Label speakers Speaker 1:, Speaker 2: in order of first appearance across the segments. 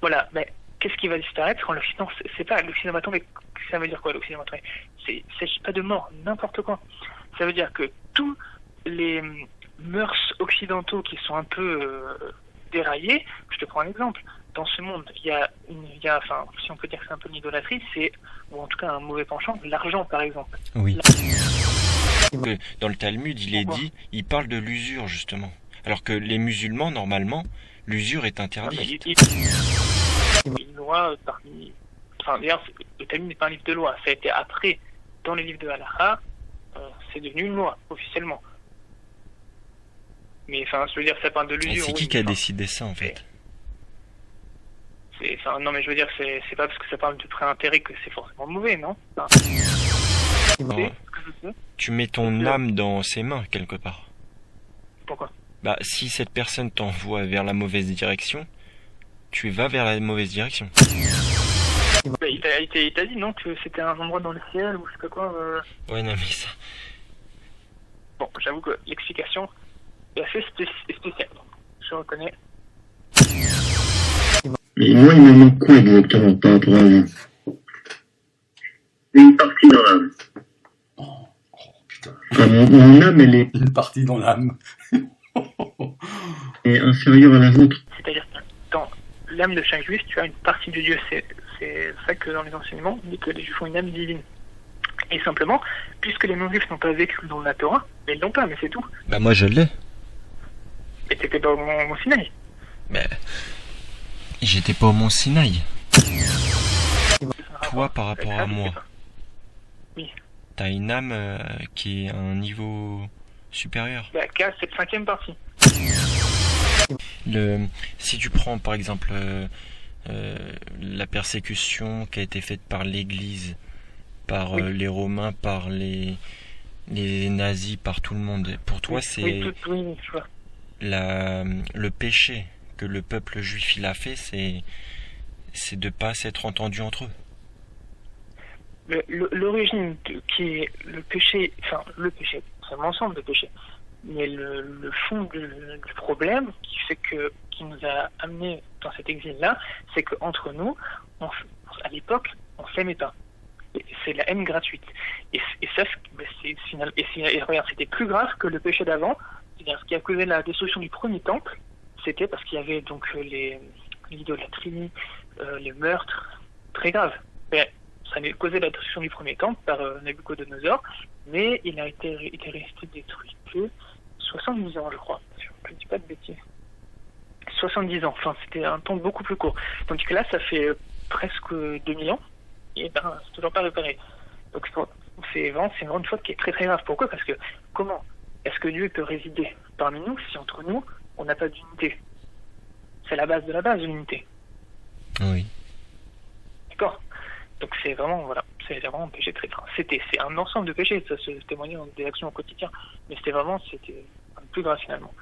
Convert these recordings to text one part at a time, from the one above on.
Speaker 1: Voilà, mais qu'est-ce qui va disparaître quand l'Occident, c'est pas l'Occident va tomber. Ça veut dire quoi l'Occident va tomber? Il ne s'agit pas de mort, n'importe quoi. Ça veut dire que tous les mœurs occidentaux qui sont un peu déraillés, je te prends un exemple. Dans ce monde, il y a, enfin, si on peut dire que c'est un peu une idolâtrie, ou en tout cas un mauvais penchant, l'argent par exemple.
Speaker 2: Oui. Dans le Talmud, il parle de l'usure justement. Alors que les musulmans, normalement, l'usure est interdite.
Speaker 1: Une loi parmi... Enfin, d'ailleurs, le Talmud n'est pas un livre de loi. Ça a été après, dans les livres de Halakha, c'est devenu une loi, officiellement. Mais enfin, je veux dire, ça parle de l'usure.
Speaker 2: C'est qui a décidé ça, en fait?
Speaker 1: Non, mais je veux dire, c'est pas parce que ça parle de prêt intérêt que c'est forcément mauvais, non?
Speaker 2: Tu mets ton âme dans ses mains, quelque part.
Speaker 1: Pourquoi?
Speaker 2: Bah, si cette personne t'envoie vers la mauvaise direction, tu vas vers la mauvaise direction.
Speaker 1: Bah, il t'a dit, non, que c'était un endroit dans le ciel, ou je sais pas quoi.
Speaker 2: Ouais, non, mais ça...
Speaker 1: Bon, j'avoue que l'explication est assez spéciale. Je reconnais.
Speaker 3: Mais moi, il me manque quoi exactement par rapport à vous? Une partie dans l'âme. Enfin, mon âme, elle est...
Speaker 4: Une partie dans l'âme.
Speaker 3: est inférieure à la vôtre.
Speaker 1: C'est-à-dire que dans l'âme de chaque juif, tu as une partie de Dieu. C'est ça que dans les enseignements, on dit que les juifs ont une âme divine. Et simplement, puisque les non-juifs n'ont pas vécu dans la Torah, mais ils l'ont pas, mais c'est tout.
Speaker 2: Bah moi je l'ai.
Speaker 1: Et t'étais pas au Mont Sinaï.
Speaker 2: Mais j'étais pas au Mont Sinaï. Toi par rapport à moi.
Speaker 1: Oui.
Speaker 2: T'as une âme qui est à un niveau supérieur.
Speaker 1: Bah, K, c'est le 5e partie.
Speaker 2: Si tu prends par exemple la persécution qui a été faite par l'Église, par les Romains, par les nazis, par tout le monde, pour toi c'est le péché que le peuple juif il a fait, c'est de pas s'être entendu entre eux.
Speaker 1: L'origine qui est le péché, c'est un ensemble de péchés, mais le fond du problème qui nous a amené dans cet exil-là, c'est qu'entre nous, à l'époque, on s'aimait pas. C'est la haine gratuite. Et ça, regarde, c'était plus grave que le péché d'avant. C'est-à-dire, ce qui a causé la destruction du premier temple, c'était parce qu'il y avait donc l'idolâtrie, les meurtres, très graves. Mais ça a causé la destruction du premier temple par Nabucodonosor, mais il était resté détruit que 70 ans, je crois. Je ne dis pas de bêtises. 70 ans, enfin c'était un temps beaucoup plus court. Donc là, ça fait presque 2000 ans, et ben c'est toujours pas réparé. Donc c'est vraiment une faute qui est très très grave. Pourquoi? Parce que comment est-ce que Dieu peut résider parmi nous si entre nous, on n'a pas d'unité? C'est la base de la base, l'unité.
Speaker 2: Oui.
Speaker 1: D'accord. Donc c'est vraiment un péché très grave. C'est un ensemble de péchés, ça se témoignait dans des actions au quotidien, mais c'était un plus grave finalement.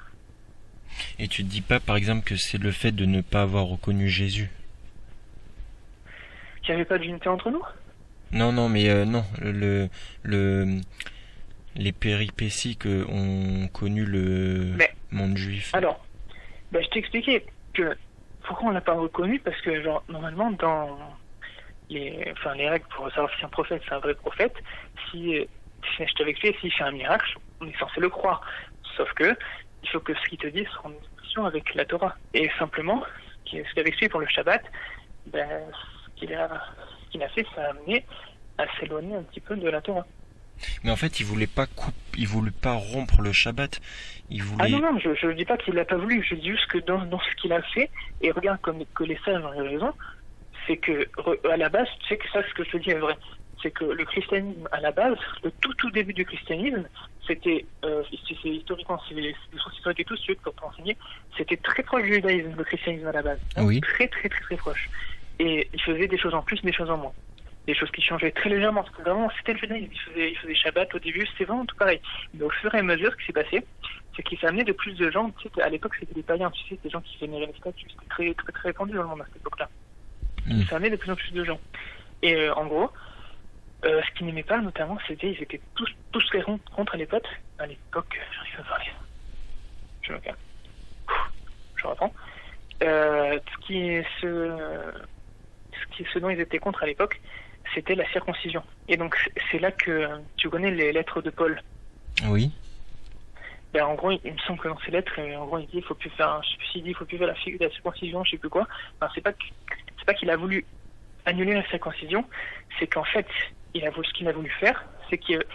Speaker 2: Et tu te dis pas par exemple que c'est le fait de ne pas avoir reconnu Jésus?
Speaker 1: Qu'il n'y avait pas d'unité entre nous?
Speaker 2: Non, mais non, les péripéties que ont connu le monde juif.
Speaker 1: Alors, je t'ai expliqué que pourquoi on l'a pas reconnu, parce que genre normalement dans les règles pour savoir si un prophète c'est un vrai prophète, si je t'avais expliqué, s'il fait un miracle, on est censé le croire. Sauf que il faut que ce qu'il te dit soit en discussion avec la Torah. Et simplement, ce qu'il avait expliqué pour le Shabbat, ce qu'il a fait, ça a amené à s'éloigner un petit peu de la Torah.
Speaker 2: Mais en fait, il voulait pas rompre le Shabbat. Il voulait...
Speaker 1: Ah non, je ne dis pas qu'il l'a pas voulu. Je dis juste que dans ce qu'il a fait, et regarde que les sages ont eu raison, c'est que à la base, tu sais que ça, ce que je te dis est vrai. C'est que le christianisme, à la base, le tout début du christianisme, c'était historiquement, c'est des sources historiques et tout, ceux pour t'enseigner, c'était très proche du judaïsme, le christianisme à la base.
Speaker 2: Oui.
Speaker 1: Très très très très proche. Et il faisait des choses en plus, des choses en moins. Des choses qui changeaient très légèrement, parce que vraiment c'était le judaïsme. Il faisait Shabbat au début, c'était vraiment tout pareil. Mais au fur et à mesure, ce qui s'est passé, c'est qu'il s'est amené de plus de gens. Tu sais, à l'époque, c'était des païens, tu sais, des gens qui vénéraient les statues, c'était très très très répandu dans le monde à cette époque-là. Il s'est amené de plus en plus de gens. Et en gros, ce qu'ils n'aimaient pas, notamment, c'était ils étaient tous contre les potes. À l'époque, j'arrive à parler. Je me calme. Je reprends. Ce dont ils étaient contre à l'époque, c'était la circoncision. Et donc c'est là que tu connais les lettres de Paul.
Speaker 2: Oui.
Speaker 1: Ben, en gros, il me semble que dans ces lettres, en gros, il dit il faut plus faire, je sais plus s'il dit il faut plus faire la circoncision, je sais plus quoi. Enfin, c'est pas qu'il a voulu annuler la circoncision, c'est qu'en fait, ce qu'il a voulu faire, c'est que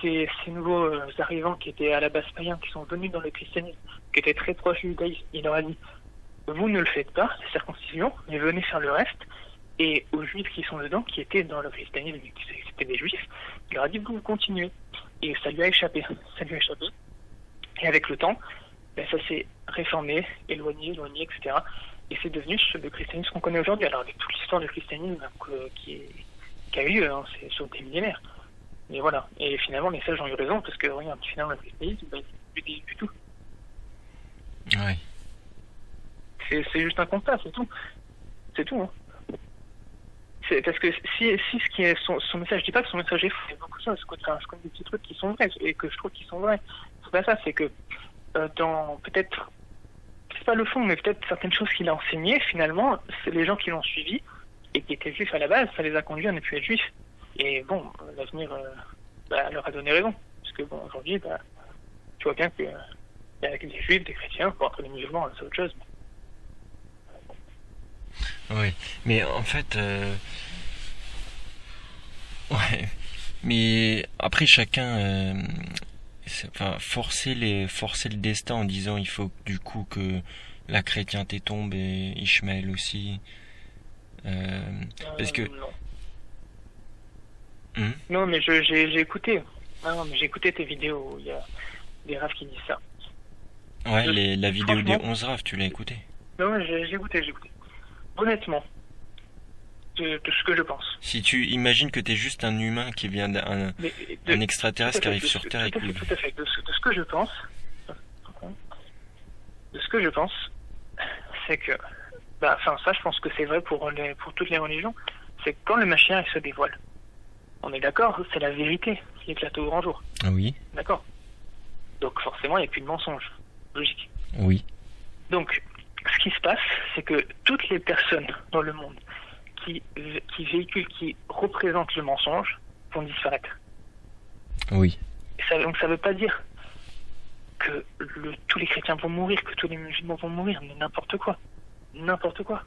Speaker 1: ces nouveaux arrivants qui étaient à la base païens, qui sont venus dans le christianisme, qui étaient très proches du judaïsme, il leur a dit vous ne le faites pas, la circoncision, mais venez faire le reste. Et aux juifs qui sont dedans, qui étaient dans le christianisme, c'était des juifs, il leur a dit vous continuez. Et ça lui a échappé. Et avec le temps, ben, ça s'est réformé, éloigné, etc. Et c'est devenu le christianisme qu'on connaît aujourd'hui. Alors avec toute l'histoire du christianisme qui a eu lieu, hein, c'est sur des millénaires. Mais voilà. Et finalement, les sages ont eu raison, parce que regarde, finalement, le christianisme, ben, c'est plus du tout.
Speaker 2: Ouais.
Speaker 1: C'est juste un constat, c'est tout. C'est tout, hein. C'est parce que si ce qui est son message, je dis pas que son message est faux, il y a beaucoup de choses, c'est comme des petits trucs qui sont vrais, et que je trouve qu'ils sont vrais. C'est pas ça, c'est que dans peut-être, c'est pas le fond, mais peut-être certaines choses qu'il a enseignées, finalement, c'est les gens qui l'ont suivi, et qui étaient juifs à la base, ça les a conduits à ne plus être juifs. Et bon, l'avenir leur a donné raison. Parce que bon, aujourd'hui, tu vois bien qu'il y a des juifs, des chrétiens, bon, entre les musulmans, c'est autre chose.
Speaker 2: Oui, mais en fait, ouais, mais après chacun, enfin, forcer le destin en disant il faut du coup que la chrétienté tombe et Ishmaël aussi, parce que
Speaker 1: non. Non, mais j'ai écouté. Non, mais j'ai écouté tes vidéos où il y a des raves qui disent ça.
Speaker 2: Ouais, la vidéo des 11 raves, tu l'as écouté?
Speaker 1: Non, j'ai écouté. Honnêtement, de ce que je pense.
Speaker 2: Si tu imagines que t'es juste un humain qui vient un extraterrestre qui arrive sur Terre et que...
Speaker 1: Tout à fait. De ce que je pense, c'est que, ça, je pense que c'est vrai pour toutes les religions, c'est que quand le Mashiach se dévoile, on est d'accord, c'est la vérité qui éclate au grand jour.
Speaker 2: Oui.
Speaker 1: D'accord. Donc forcément, il n'y a plus de mensonge. Logique.
Speaker 2: Oui.
Speaker 1: Donc, ce qui se passe, c'est que toutes les personnes dans le monde qui véhiculent, qui représentent le mensonge, vont disparaître.
Speaker 2: Oui.
Speaker 1: Donc ça ne veut pas dire que tous les chrétiens vont mourir, que tous les musulmans vont mourir, mais n'importe quoi. N'importe quoi.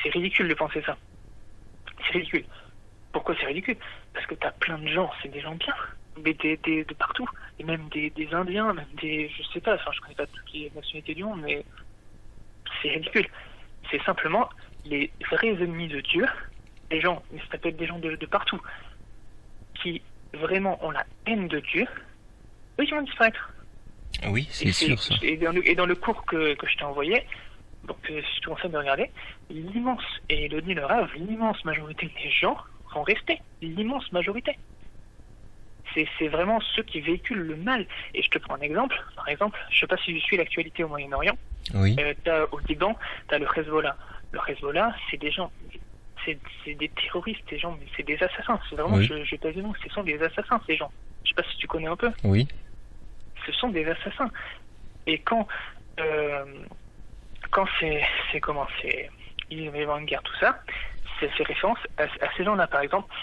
Speaker 1: C'est ridicule de penser ça. C'est ridicule. Pourquoi c'est ridicule? Parce que t'as plein de gens, c'est des gens bien, mais de partout, et même des Indiens, même je sais pas, je connais pas toutes les nationalités du monde, mais c'est ridicule. C'est simplement les vrais ennemis de Dieu, des gens, mais ça peut être des gens de partout, qui vraiment ont la haine de Dieu, eux, ils vont disparaître.
Speaker 2: Oui, c'est sûr ça.
Speaker 1: Et dans le cours que je t'ai envoyé, donc je te conseille de regarder, l'immense majorité des gens vont rester, l'immense majorité. C'est vraiment ceux qui véhiculent le mal. Et je te prends un exemple. Par exemple, je sais pas si tu suis l'actualité au Moyen-Orient.
Speaker 2: Oui.
Speaker 1: Au Liban, t'as le Hezbollah. Le Hezbollah, c'est des gens, c'est des terroristes, des gens, c'est des assassins. C'est vraiment,
Speaker 2: oui.
Speaker 1: je te dis non, ce sont des assassins, ces gens. Je sais pas si tu connais un peu.
Speaker 2: Oui.
Speaker 1: Ce sont des assassins. Et quand il va y avoir une guerre, tout ça, c'est fait référence à ces gens-là, par exemple.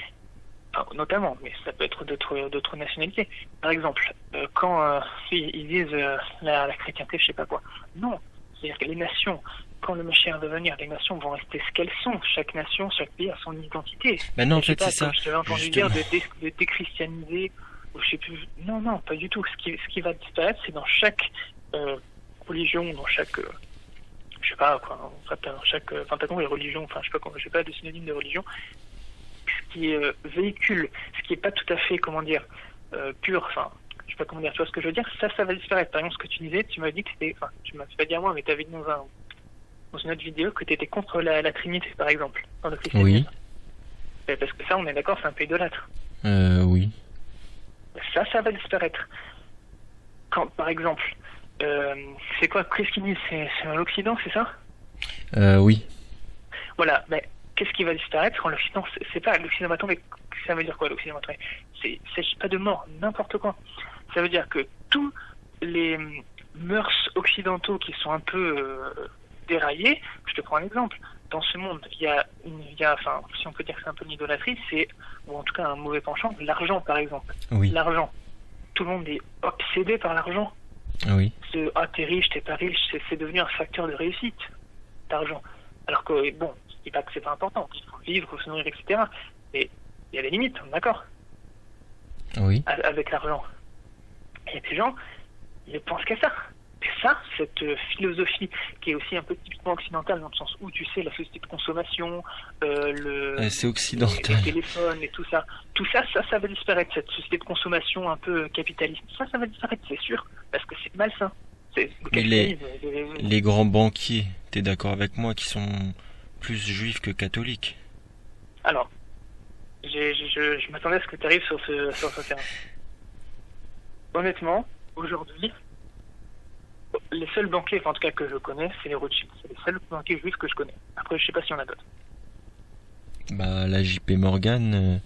Speaker 1: Notamment, mais ça peut être d'autres nationalités. Par exemple, quand ils disent la chrétienté, je sais pas quoi. Non, c'est-à-dire que les nations, quand le Mashiach va venir, les nations vont rester ce qu'elles sont. Chaque nation, chaque pays a son identité.
Speaker 2: Ben non, en fait, c'est ça.
Speaker 1: Je t'avais entendu dire de déchristianiser, ou je sais plus. Non, pas du tout. Ce qui va disparaître, c'est dans chaque religion, dans chaque je sais pas quoi. Dans chaque, t'as compris, religion. Enfin, je sais pas de synonyme de religion. Ce qui véhicule, ce qui est pas tout à fait, pur, je sais pas comment dire, tu vois ce que je veux dire, ça va disparaître. Par exemple, ce que tu disais, tu m'as dit que c'était, tu m'as fait pas dire moi, mais tu avais dit dans une autre vidéo que tu étais contre la Trinité, par exemple, dans le christianisme. Oui. Parce que ça, on est d'accord, c'est un peu idolâtre.
Speaker 2: Oui.
Speaker 1: Ça va disparaître. Quand, par exemple, c'est quoi, qu'est-ce qu'ils disent, c'est l'Occident, c'est ça?
Speaker 2: Oui.
Speaker 1: Voilà, mais qu'est-ce qui va disparaître quand l'Occident, c'est pas l'Occident va tomber, ça veut dire quoi l'Occident va tomber? Il ne s'agit pas de mort, n'importe quoi. Ça veut dire que tous les mœurs occidentaux qui sont un peu dérailler. Je te prends un exemple. Dans ce monde, il y a, enfin, si on peut dire que c'est un peu une idolâtrie, ou en tout cas un mauvais penchant, l'argent par exemple.
Speaker 2: Oui.
Speaker 1: L'argent. Tout le monde est obsédé par l'argent.
Speaker 2: Oui.
Speaker 1: T'es riche, t'es pas riche, c'est devenu un facteur de réussite, l'argent. Alors que, bon, je dis pas que c'est pas important, il faut vivre, il faut se nourrir, etc. Mais il y a des limites, on est d'accord,
Speaker 2: Oui.
Speaker 1: avec l'argent. Il y a des gens, ils ne pensent qu'à ça. Et ça, cette philosophie qui est aussi un peu typiquement occidentale, dans le sens où, tu sais, la société de consommation,
Speaker 2: C'est occidental.
Speaker 1: les téléphones et tout ça va disparaître, cette société de consommation un peu capitaliste. Ça va disparaître, c'est sûr, parce que c'est malsain.
Speaker 2: Mais les grands banquiers, t'es d'accord avec moi, qui sont plus juifs que catholiques?
Speaker 1: Alors, je m'attendais à ce que tu arrives sur ce terrain. Honnêtement, aujourd'hui, les seuls banquiers, enfin, en tout cas que je connais, c'est les Rothschild. C'est les seuls banquiers juifs que je connais. Après, je sais pas s'il y en a d'autres.
Speaker 2: Bah, la JP Morgan...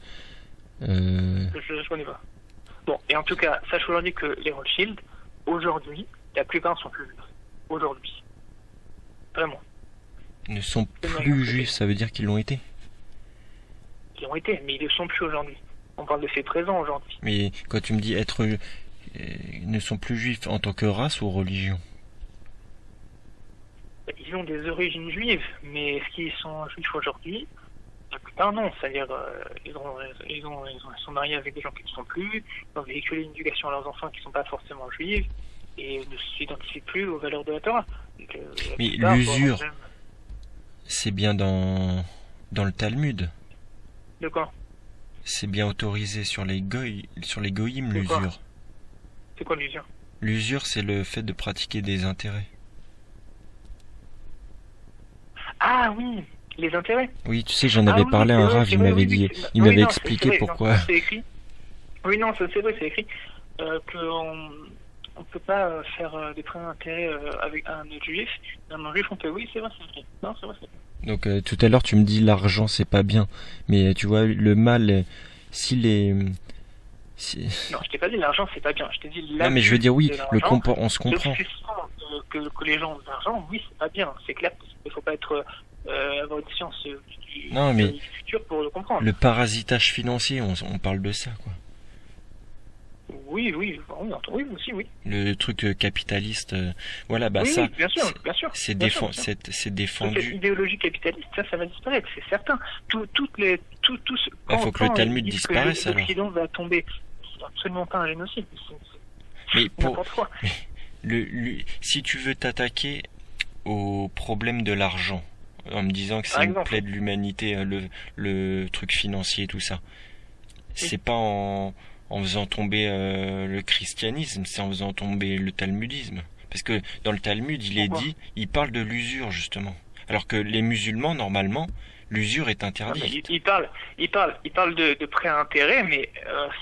Speaker 1: Je connais pas. Bon, et en tout cas, sache aujourd'hui que les Rothschild, aujourd'hui, la plupart sont plus juifs. Aujourd'hui. Vraiment.
Speaker 2: ne sont plus juifs, ça veut dire qu'ils l'ont été?
Speaker 1: Ils ont été, mais ils ne le sont plus aujourd'hui. On parle de faits présents aujourd'hui.
Speaker 2: Mais quand tu me dis être... ne sont plus juifs en tant que race ou religion?
Speaker 1: Ils ont des origines juives, mais est-ce qu'ils sont juifs aujourd'hui? La plupart non, c'est-à-dire ils sont mariés avec des gens qui ne sont plus, ils ont véhiculé une éducation à leurs enfants qui ne sont pas forcément juifs, et ne s'identifient plus aux valeurs de la Torah. Donc,
Speaker 2: mais l'usure, c'est bien dans le Talmud.
Speaker 1: De quoi?
Speaker 2: C'est bien autorisé sur les goïms, l'usure.
Speaker 1: C'est quoi l'usure?
Speaker 2: L'usure, c'est le fait de pratiquer des intérêts.
Speaker 1: Ah oui, les intérêts.
Speaker 2: Oui, tu sais, j'en avais parlé à un Rav, il m'avait dit, il m'avait expliqué
Speaker 1: vrai,
Speaker 2: pourquoi.
Speaker 1: Non, c'est écrit. Oui, non, c'est vrai, c'est écrit qu'on ne peut pas faire des prêts d'intérêt avec un autre juif. Un non-juif, on peut. Oui, c'est vrai, c'est écrit. Non, c'est vrai, c'est écrit.
Speaker 2: Donc tout à l'heure, tu me dis l'argent, c'est pas bien. Mais tu vois, le mal, s'il est...
Speaker 1: Non, je t'ai pas dit l'argent, c'est pas bien. Je t'ai dit
Speaker 2: non, mais je veux dire, oui, on se comprend.
Speaker 1: Que les gens ont de l'argent, oui, c'est pas bien. C'est clair qu'il faut pas être avoir une science du futur pour le comprendre.
Speaker 2: Le parasitage financier, on parle de ça, quoi.
Speaker 1: Oui, aussi, oui.
Speaker 2: Le truc capitaliste, voilà, bah
Speaker 1: oui,
Speaker 2: ça,
Speaker 1: oui, bien sûr.
Speaker 2: C'est défendu.
Speaker 1: Cette idéologie capitaliste, ça va disparaître, c'est certain. Tout
Speaker 2: Il faut que le Talmud disparaisse, alors.
Speaker 1: L'Occident va tomber. C'est absolument pas un génocide.
Speaker 2: Mais
Speaker 1: n'importe quoi.
Speaker 2: Si tu veux t'attaquer au problème de l'argent, en me disant que c'est une plaie de l'humanité, le truc financier, tout ça, c'est pas en faisant tomber le christianisme, c'est en faisant tomber le talmudisme. Parce que dans le Talmud, il parle de l'usure, justement. Alors que les musulmans, normalement, l'usure est interdite.
Speaker 1: Il parle de prêt à intérêt, mais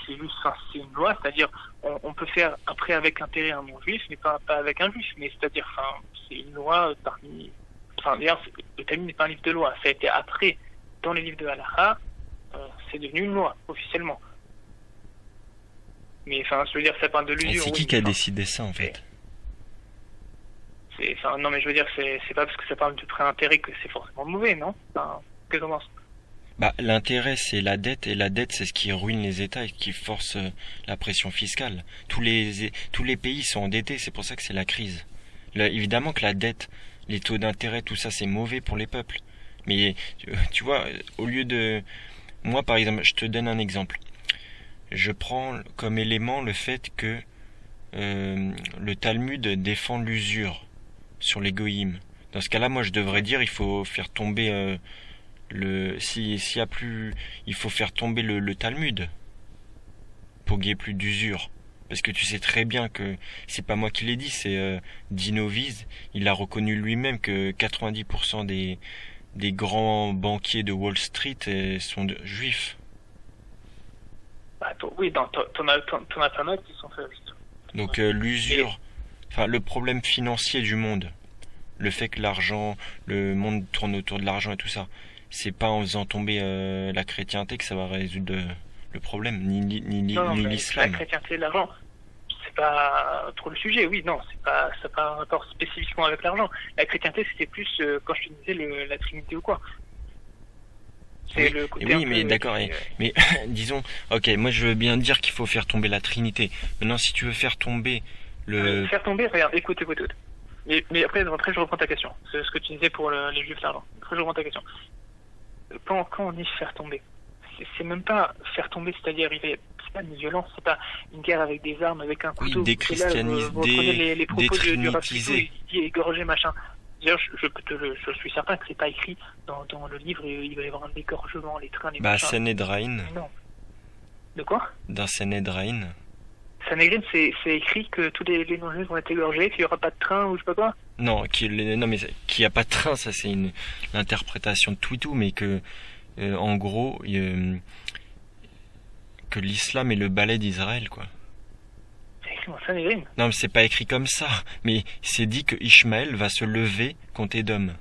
Speaker 1: c'est une loi, c'est-à-dire on peut faire un prêt avec intérêt à un non-juif, mais pas avec un juif. Mais c'est-à-dire, c'est une loi parmi... d'ailleurs, le Talmud n'est pas un livre de loi. Ça a été après, dans les livres de Halakha, c'est devenu une loi, officiellement. Mais je veux dire, ça parle de l'usure.
Speaker 2: C'est qui a décidé ça, en fait?
Speaker 1: Non, mais je veux dire, c'est pas parce que ça parle de prêt à intérêt que c'est forcément mauvais, non? Qu'est-ce qu'on pense?
Speaker 2: Bah, l'intérêt, c'est la dette, et la dette, c'est ce qui ruine les États et qui force la pression fiscale. Tous les pays sont endettés, c'est pour ça que c'est la crise. Évidemment que la dette, les taux d'intérêt, tout ça, c'est mauvais pour les peuples. Mais, tu vois, au lieu de... Moi, par exemple, je te donne un exemple. Je prends comme élément le fait que le Talmud défend l'usure sur les goïms. Dans ce cas-là, moi, je devrais dire, il faut faire tomber s'il y a plus, il faut faire tomber le Talmud pour qu'il n'y ait plus d'usure. Parce que tu sais très bien que c'est pas moi qui l'ai dit, c'est Dino Wiese. Il a reconnu lui-même que 90% des grands banquiers de Wall Street sont juifs.
Speaker 1: Oui, t'en as pas mal qui sont faits.
Speaker 2: Donc l'usure, le problème financier du monde, le fait que le monde tourne autour de l'argent et tout ça, c'est pas en faisant tomber la chrétienté que ça va résoudre le problème, ni l'islam.
Speaker 1: La chrétienté et l'argent, pas trop le sujet. Oui, non, ça n'a pas un rapport spécifiquement avec l'argent. La chrétienté, c'était plus quand je te disais la Trinité ou quoi. C'est le côté
Speaker 2: oui, mais d'accord. Mais disons, ok, moi je veux bien dire qu'il faut faire tomber la Trinité. Maintenant, si tu veux faire tomber
Speaker 1: faire tomber, regarde, écoute. Mais après je reprends ta question. C'est ce que tu disais pour les juifs d'argent. Après, je reprends ta question. Quand on dit faire tomber, c'est même pas faire tomber, c'est-à-dire c'est pas une violence, c'est pas une guerre avec des armes, avec un couteau.
Speaker 2: Oui, déchristianiser,
Speaker 1: vous reprenez les propos du Rav Shittu,
Speaker 2: détrinitiser.
Speaker 1: il dit égorger machin. D'ailleurs, je suis certain que c'est pas écrit dans le livre, il va y avoir un égorgement, les trains, les machins.
Speaker 2: Sanhédrin.
Speaker 1: Non. De quoi?
Speaker 2: Dans Sanhédrin.
Speaker 1: Sanhédrin, c'est écrit que tous les non-juifs vont être égorgés, qu'il y aura pas de train ou je sais pas quoi.
Speaker 2: Non, qu'il n'y a pas de train, ça c'est l'interprétation de tout et tout, mais que en gros, que l'islam est le balai d'Israël, quoi.
Speaker 1: C'est écrit dans Sanhédrin.
Speaker 2: Non, mais c'est pas écrit comme ça, mais c'est dit que Ishmaël va se lever contre Édom.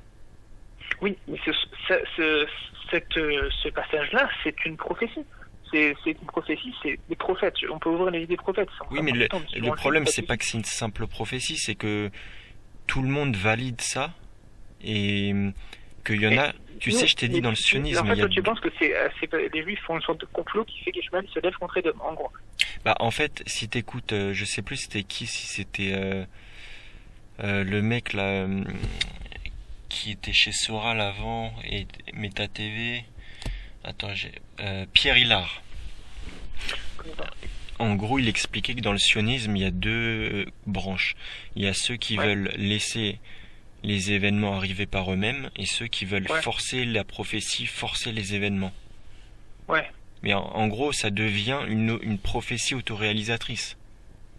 Speaker 1: Oui, mais ce passage-là, c'est une prophétie. C'est une prophétie, c'est des prophètes. On peut ouvrir les livres des prophètes.
Speaker 2: Oui, mais le problème, c'est pas que c'est une simple prophétie, c'est que tout le monde valide ça et qu'il y en a. Tu sais, je t'ai dit dans le sionisme.
Speaker 1: En fait, toi, tu penses que les juifs font une sorte de complot qui fait qu'Ishmaël se lève contre Édom, en gros.
Speaker 2: Bah, en fait, si t'écoutes, je sais plus c'était qui, si c'était le mec là qui était chez Soral avant et Meta TV. Attends, Pierre Hillard. En gros, il expliquait que dans le sionisme, il y a deux branches. Il y a ceux qui veulent laisser les événements arriver par eux-mêmes et ceux qui veulent forcer la prophétie, forcer les événements.
Speaker 1: Ouais.
Speaker 2: Mais en gros, ça devient une prophétie autoréalisatrice.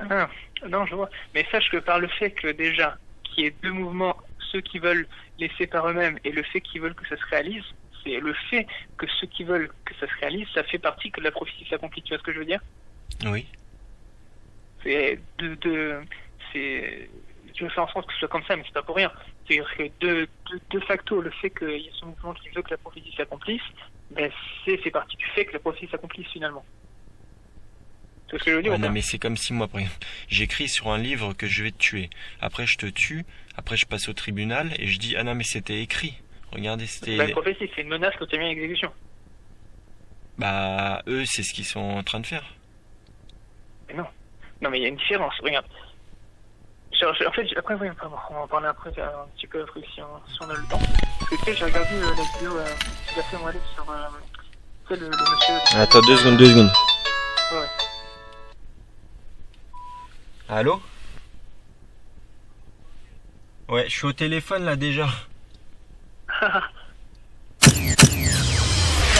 Speaker 1: Ah, non, je vois. Mais sache que par le fait que déjà, qu'il y ait deux mouvements, ceux qui veulent laisser par eux-mêmes et le fait qu'ils veulent que ça se réalise, c'est le fait que ceux qui veulent que ça se réalise, ça fait partie que la prophétie s'accomplit. Tu vois ce que je veux dire?
Speaker 2: Oui.
Speaker 1: C'est tu veux faire en sorte que ce soit comme ça, mais c'est pas pour rien. C'est-à-dire que de facto, le fait qu'il y ait ce mouvement qui veut que la prophétie s'accomplisse, ben c'est partie du fait que la prophétie s'accomplisse finalement. Tu vois ce que je veux dire?
Speaker 2: Ouais, non, mais c'est comme si moi, par exemple, j'écris sur un livre que je vais te tuer. Après, je te tue. Après, je passe au tribunal et je dis, ah non, mais c'était écrit. Regardez, c'était...
Speaker 1: La prophétie, c'est une menace que tu as mis en exécution.
Speaker 2: Bah, eux, c'est ce qu'ils sont en train de faire.
Speaker 1: Mais non. Non, mais il y a une différence. Regarde. En fait, après, oui, on va en parler après un petit peu après si on a le temps. Parce que tu sais, j'ai regardé la vidéo qu'il a fait moi sur tu sais, le monsieur...
Speaker 2: Attends, 2 secondes.
Speaker 1: Ouais.
Speaker 2: Allô? Ouais, je suis au téléphone là déjà.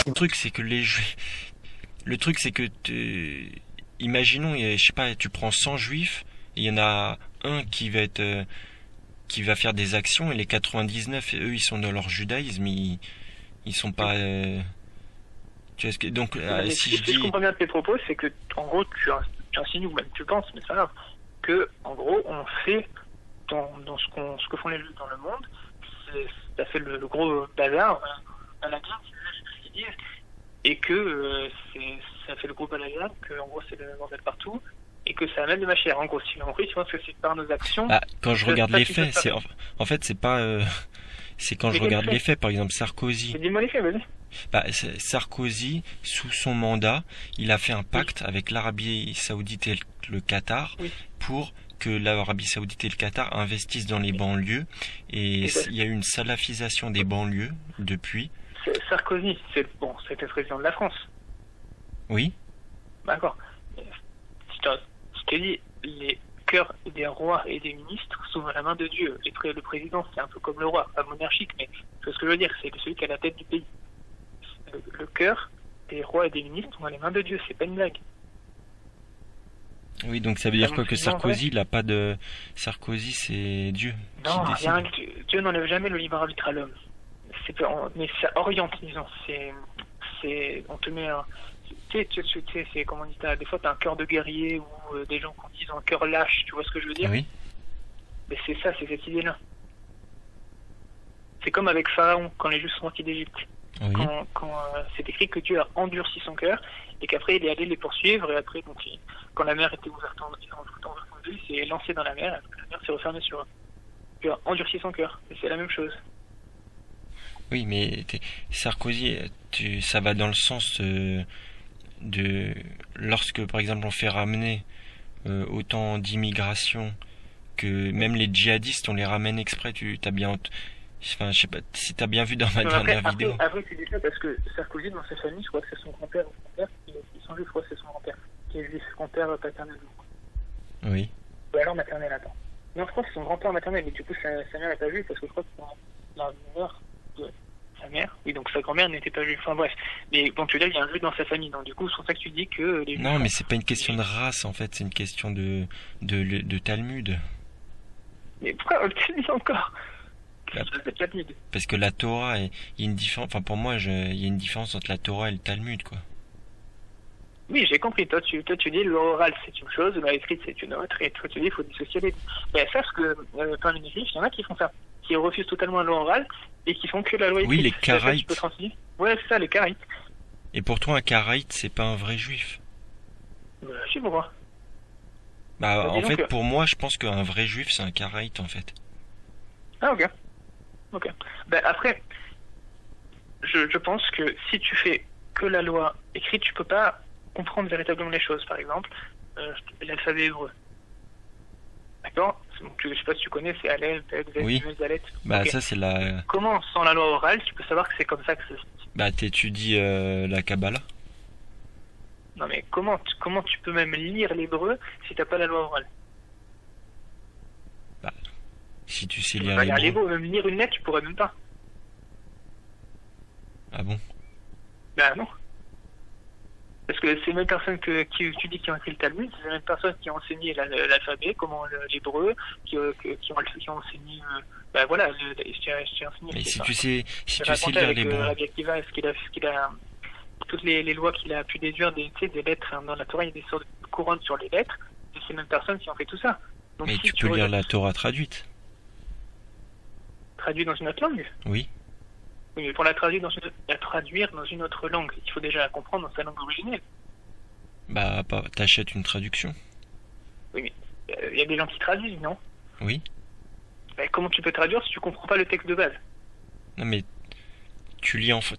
Speaker 2: Le truc c'est que imaginons, je sais pas, tu prends 100 juifs, et il y en a un qui va faire des actions et les 99, eux ils sont dans leur judaïsme, ils sont pas tu vois donc si je dis...
Speaker 1: je comprends bien de tes propos, c'est que en gros tu insinues ou même tu penses, mais c'est pas grave, que en gros on fait dans ce que font les juifs dans le monde, ça fait le gros bazar à la guerre, et que ça fait le gros balazar, que en gros c'est le bordel partout, et que ça amène de ma chair. En gros, si on pense que c'est par nos actions.
Speaker 2: Bah, quand je regarde les faits, en fait c'est pas c'est quand je regarde les faits, par exemple Sarkozy.
Speaker 1: Dis-moi les faits, vas-y.
Speaker 2: Bah, Sarkozy, sous son mandat, il a fait un pacte avec l'Arabie Saoudite et le Qatar pour que l'Arabie Saoudite et le Qatar investissent dans les banlieues, et il y a eu une salafisation des banlieues depuis.
Speaker 1: Sarkozy, c'était président de la France.
Speaker 2: Oui.
Speaker 1: D'accord. Je t'ai dit, les cœurs des rois et des ministres sont à la main de Dieu. Le président, c'est un peu comme le roi, pas monarchique, mais c'est ce que je veux dire, c'est celui qui a la tête du pays. Le cœur des rois et des ministres sont à la main de Dieu, c'est pas une blague.
Speaker 2: Oui, donc ça veut dire quoi, que Sarkozy, il a pas de... Sarkozy, c'est Dieu.
Speaker 1: Non, Dieu n'enlève jamais le libre arbitre à l'homme. Mais ça oriente, disons. On te met un... Tu sais, c'est comme on dit, des fois t'as un cœur de guerrier, ou des gens qui ont un cœur lâche, tu vois ce que je veux dire?
Speaker 2: Oui.
Speaker 1: Mais c'est ça, c'est cette idée-là. C'est comme avec Pharaon, quand les Juifs sont sortis d'Égypte.
Speaker 2: Oui.
Speaker 1: quand c'est écrit que Dieu a endurci son cœur et qu'après il est allé les poursuivre et après donc quand la mer était ouverte en deux, il s'est lancé dans la mer et après, la mer s'est refermée sur eux. Dieu a endurci son cœur et c'est la même chose.
Speaker 2: Oui, mais Sarkozy, ça va dans le sens de lorsque par exemple on fait ramener autant d'immigration que même les djihadistes on les ramène exprès. T'as bien, enfin je sais pas si t'as bien vu dans ma dernière vidéo.
Speaker 1: Après tu dis ça parce que Sarkozy dans sa famille, je crois que c'est son grand-père ou son père qui sont juifs, je crois que c'est son grand-père qui est juif, grand-père paternel.
Speaker 2: Oui.
Speaker 1: Ou alors maternel, attends. Non, je crois que c'est son grand-père maternel, mais du coup sa mère n'est pas juive parce que je crois que la mère de sa mère, oui, donc sa grand-mère n'était pas juive. Enfin bref, mais bon, tu veux dire, il y a un juif dans sa famille, donc du coup, c'est pour ça que tu dis que les
Speaker 2: Non, mais c'est pas une question de race en fait, c'est une question de Talmud.
Speaker 1: Mais pourquoi on le dit encore?
Speaker 2: Bah, parce que la Torah, il y a une différence. Enfin, pour moi, il y a une différence entre la Torah et le Talmud, quoi.
Speaker 1: Oui, j'ai compris. Toi, tu dis l'oral c'est une chose, l'écrit c'est une autre, et toi tu dis il faut dissocier les deux. Ben, sache que parmi les juifs, il y en a qui font ça, qui refusent totalement l'oral et qui font que la loi écrite.
Speaker 2: Oui, les Karaïtes.
Speaker 1: Ouais, c'est ça, les Karaïtes.
Speaker 2: Et pour toi, un Karaïte, c'est pas un vrai juif?
Speaker 1: Je sais pourquoi.
Speaker 2: Bah, en fait, pour moi, je pense qu'un vrai juif, c'est un Karaïte, en fait.
Speaker 1: Ah, ok. Ok. Ben, après, je pense que si tu fais que la loi écrite, tu peux pas comprendre véritablement les choses. Par exemple, l'alphabet hébreu. D'accord? Je sais pas si tu connais, c'est Aleph, Bet,
Speaker 2: Oui.
Speaker 1: Dalet.
Speaker 2: Bah,
Speaker 1: okay.
Speaker 2: Ça, c'est la...
Speaker 1: Comment, sans la loi orale, tu peux savoir que c'est comme ça que c'est?
Speaker 2: Bah, t'étudies la Kabbalah.
Speaker 1: Non, mais comment tu peux même lire l'hébreu si t'as pas la loi orale?
Speaker 2: Bah, si tu sais
Speaker 1: Tu
Speaker 2: lire
Speaker 1: peux pas lire
Speaker 2: l'hébreu.
Speaker 1: l'hébreu, même lire une lettre, tu pourrais même pas.
Speaker 2: Ah bon?
Speaker 1: Bah non. Parce que ces mêmes personnes qui tu dis qui ont écrit le Talmud, c'est les mêmes personnes qui ont enseigné l'alphabet, comment l'hébreu, qui ont enseigné, bah voilà, j'ai enseigné.
Speaker 2: Mais si tu sais lire
Speaker 1: avec
Speaker 2: l'hébreu.
Speaker 1: Rabbi Akiva, toutes les lois qu'il a pu déduire des lettres dans la Torah, il y a des sortes de couronnes sur les lettres, et c'est les mêmes personnes qui ont fait tout ça. Donc,
Speaker 2: Mais
Speaker 1: si
Speaker 2: tu peux lire la Torah traduite.
Speaker 1: Traduit dans une autre langue?
Speaker 2: Oui.
Speaker 1: Oui, mais pour la traduire dans une autre langue, il faut déjà la comprendre dans sa langue originelle.
Speaker 2: Bah, t'achètes une traduction.
Speaker 1: Oui, mais il y a des gens qui traduisent, non?
Speaker 2: Oui.
Speaker 1: Bah, comment tu peux traduire si tu comprends pas le texte de base?
Speaker 2: Non, mais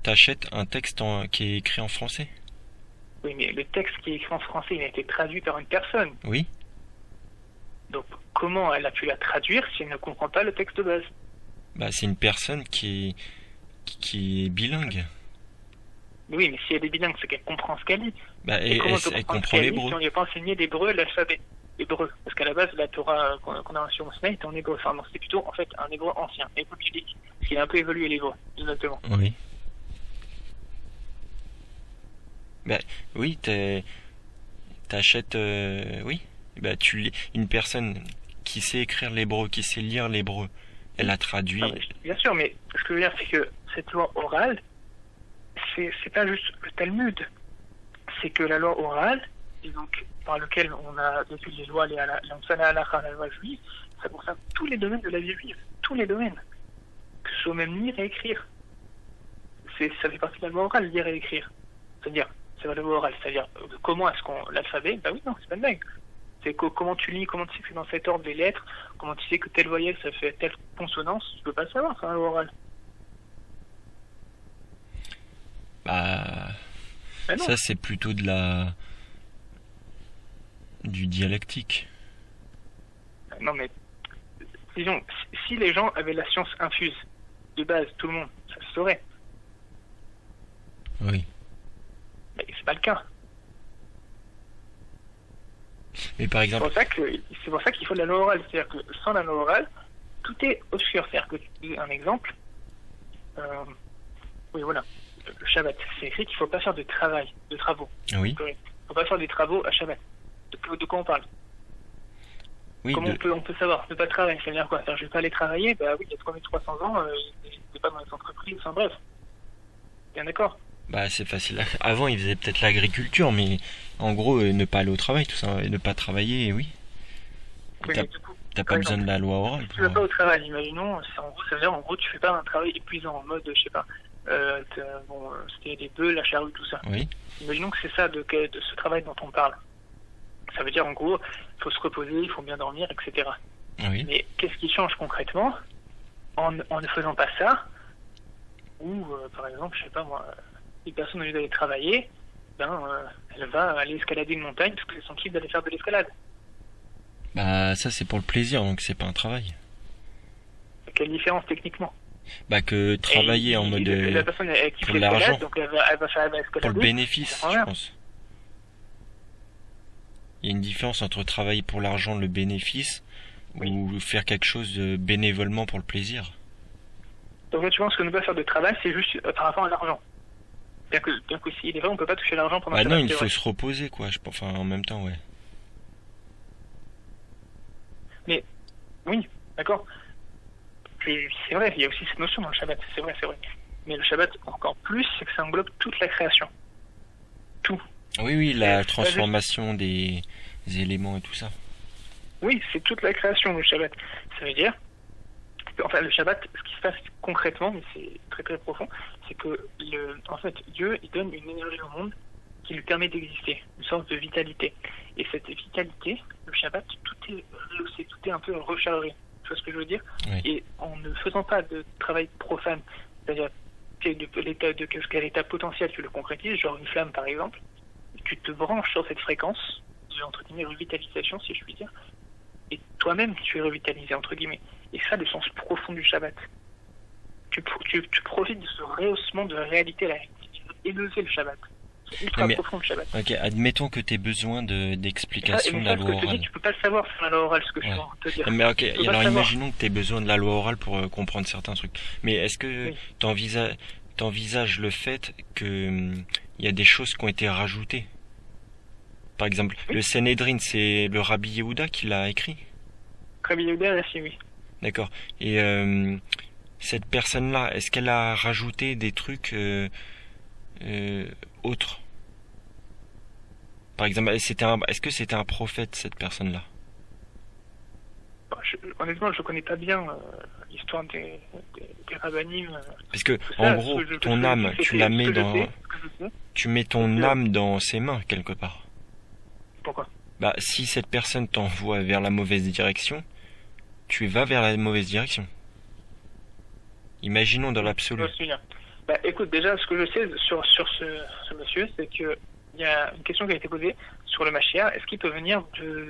Speaker 2: t'achètes un texte qui est écrit en français.
Speaker 1: Oui, mais le texte qui est écrit en français, il a été traduit par une personne.
Speaker 2: Oui.
Speaker 1: Donc, comment elle a pu la traduire si elle ne comprend pas le texte de base?
Speaker 2: Bah, c'est une personne qui est bilingue.
Speaker 1: Oui, mais si elle est bilingue, c'est qu'elle comprend ce qu'elle lit.
Speaker 2: Bah, elle comprend l'hébreu.
Speaker 1: Si on lui a pas enseigné l'hébreu, l'alphabet hébreu. Parce qu'à la base, la Torah qu'on a reçue au Sinaï était en hébreu. Enfin, non, c'était plutôt, en fait, un hébreu ancien, hébreu biblique. Parce qu'il a un peu évolué l'hébreu, exactement.
Speaker 2: Oui. Bah, oui, t'achètes, oui. Bah, une personne qui sait écrire l'hébreu, qui sait lire l'hébreu, elle a traduit.
Speaker 1: Ah, bien sûr, mais ce que je veux dire, c'est que cette loi orale, c'est pas juste le Talmud. C'est que la loi orale, et donc par lequel on a depuis les lois, la loi juive, ça concerne tous les domaines de la vie juive, tous les domaines, que ce soit même lire et écrire. Ça fait partie de la loi orale, lire et écrire. C'est-à-dire, c'est la loi orale, c'est-à-dire comment est-ce qu'on l'alphabet? Bah oui, non, c'est pas une blague. C'est comment tu lis, comment tu sais que dans cet ordre des lettres, comment tu sais que telle voyelle ça fait telle consonance, tu peux pas le savoir, c'est un loi orale.
Speaker 2: Bah, ça c'est plutôt du dialectique.
Speaker 1: Non mais, disons, si les gens avaient la science infuse, de base, tout le monde, ça le saurait.
Speaker 2: Oui.
Speaker 1: Mais c'est pas le cas.
Speaker 2: Mais par exemple...
Speaker 1: C'est pour ça qu'il faut de la loi orale. C'est-à-dire que sans la loi orale, tout est obscur. C'est-à-dire que, un exemple, oui voilà, le Shabbat, c'est écrit qu'il ne faut pas faire de travaux.
Speaker 2: Oui.
Speaker 1: Il ne faut pas faire des travaux à Shabbat. De quoi on parle?
Speaker 2: Oui,
Speaker 1: comment on peut savoir? Ne pas travailler, ça veut dire quoi? Je ne vais pas aller travailler, bah oui, il y a 3300 ans, il n'était pas dans les entreprises, enfin bref. Bien d'accord?
Speaker 2: Bah c'est facile. Avant ils faisaient peut-être l'agriculture, mais en gros ne pas aller au travail, tout ça, et ne pas travailler, oui. T'as pas besoin de la loi orale.
Speaker 1: Si tu vas pas au travail, imaginons, ça veut dire en gros tu fais pas un travail épuisant en mode, je sais pas, C'était les bœufs, la charrue, tout ça.
Speaker 2: Oui.
Speaker 1: Imaginons que c'est ça de ce travail dont on parle. Ça veut dire en gros, il faut se reposer, il faut bien dormir, etc.
Speaker 2: Oui.
Speaker 1: Mais qu'est-ce qui change concrètement en ne faisant pas ça? Ou par exemple, je sais pas moi, une personne au lieu d'aller travailler, elle va aller escalader une montagne parce que c'est son kiff d'aller faire de l'escalade.
Speaker 2: Bah ça c'est pour le plaisir, donc c'est pas un travail.
Speaker 1: Quelle différence techniquement?
Speaker 2: Bah que travailler en mode
Speaker 1: la personne elle kiffe
Speaker 2: pour l'argent,
Speaker 1: l'escalade, donc elle va escalader.
Speaker 2: pour le bénéfice,
Speaker 1: ça
Speaker 2: je
Speaker 1: rien.
Speaker 2: pense. Il y a une différence entre travailler pour l'argent, le bénéfice,
Speaker 1: Oui.
Speaker 2: ou faire quelque chose bénévolement pour le plaisir.
Speaker 1: Donc là tu penses que ne pas faire de travail c'est juste par rapport à l'argent. Bien que s'il est vrai on peut pas toucher l'argent pendant
Speaker 2: Bah
Speaker 1: le
Speaker 2: non,
Speaker 1: travail,
Speaker 2: il
Speaker 1: c'est
Speaker 2: faut
Speaker 1: vrai.
Speaker 2: se reposer quoi, enfin en même temps, ouais.
Speaker 1: Oui, d'accord. C'est vrai, il y a aussi cette notion dans le Shabbat, c'est vrai. Mais le Shabbat, encore plus, c'est que ça englobe toute la création. Tout.
Speaker 2: Oui,
Speaker 1: C'est
Speaker 2: la
Speaker 1: pas
Speaker 2: transformation des éléments et tout ça.
Speaker 1: Oui, c'est toute la création, le Shabbat. Ça veut dire, enfin, le Shabbat, ce qui se passe concrètement, mais c'est très très profond, c'est que, en fait, Dieu, il donne une énergie au monde qui lui permet d'exister, une sorte de vitalité. Et cette vitalité, le Shabbat, tout est rehaussé, tout est un peu rechargé. Tu vois ce que je veux dire?
Speaker 2: Oui.
Speaker 1: Et en ne faisant pas de travail profane, c'est-à-dire quel état potentiel tu le concrétises, genre une flamme par exemple, tu te branches sur cette fréquence de, entre guillemets, revitalisation, si je puis dire, et toi-même tu es revitalisé, entre guillemets. Et ça, le sens profond du Shabbat. Tu profites de ce rehaussement de la réalité, tu veux élever le Shabbat. C'est ultra profond le Shabbat.
Speaker 2: Ok, admettons que tu aies besoin d'explications de la loi orale.
Speaker 1: Tu peux pas le savoir sur la loi orale, ce que je suis en train de te dire.
Speaker 2: Mais ok, alors
Speaker 1: imaginons
Speaker 2: imaginons que tu aies besoin de la loi orale pour comprendre certains trucs. Mais est-ce que
Speaker 1: Oui.
Speaker 2: t'envisages le fait que y a des choses qui ont été rajoutées? Par exemple,
Speaker 1: Oui.
Speaker 2: le Sanhédrin, c'est le Rabbi Yehuda qui l'a écrit?
Speaker 1: Rabbi Yehuda, là, si oui.
Speaker 2: D'accord. Et cette personne-là, est-ce qu'elle a rajouté des trucs autres? Par exemple, est-ce que c'était un prophète, cette personne-là?
Speaker 1: Honnêtement, je connais pas bien l'histoire des rabbinim.
Speaker 2: Parce que,
Speaker 1: Tout ça,
Speaker 2: en gros,
Speaker 1: ce que
Speaker 2: ton
Speaker 1: je
Speaker 2: âme,
Speaker 1: sais,
Speaker 2: tu la mets
Speaker 1: ce que je
Speaker 2: dans...
Speaker 1: sais, ce que je sais.
Speaker 2: Tu mets ton âme dans ses mains, quelque part.
Speaker 1: Pourquoi?
Speaker 2: Bah, si cette personne t'envoie vers la mauvaise direction, tu vas vers la mauvaise direction. Imaginons dans l'absolu.
Speaker 1: Je me souviens. Bah, écoute, déjà, ce que je sais sur ce monsieur, c'est que il y a une question qui a été posée sur le Mashiach. Est-ce qu'il peut venir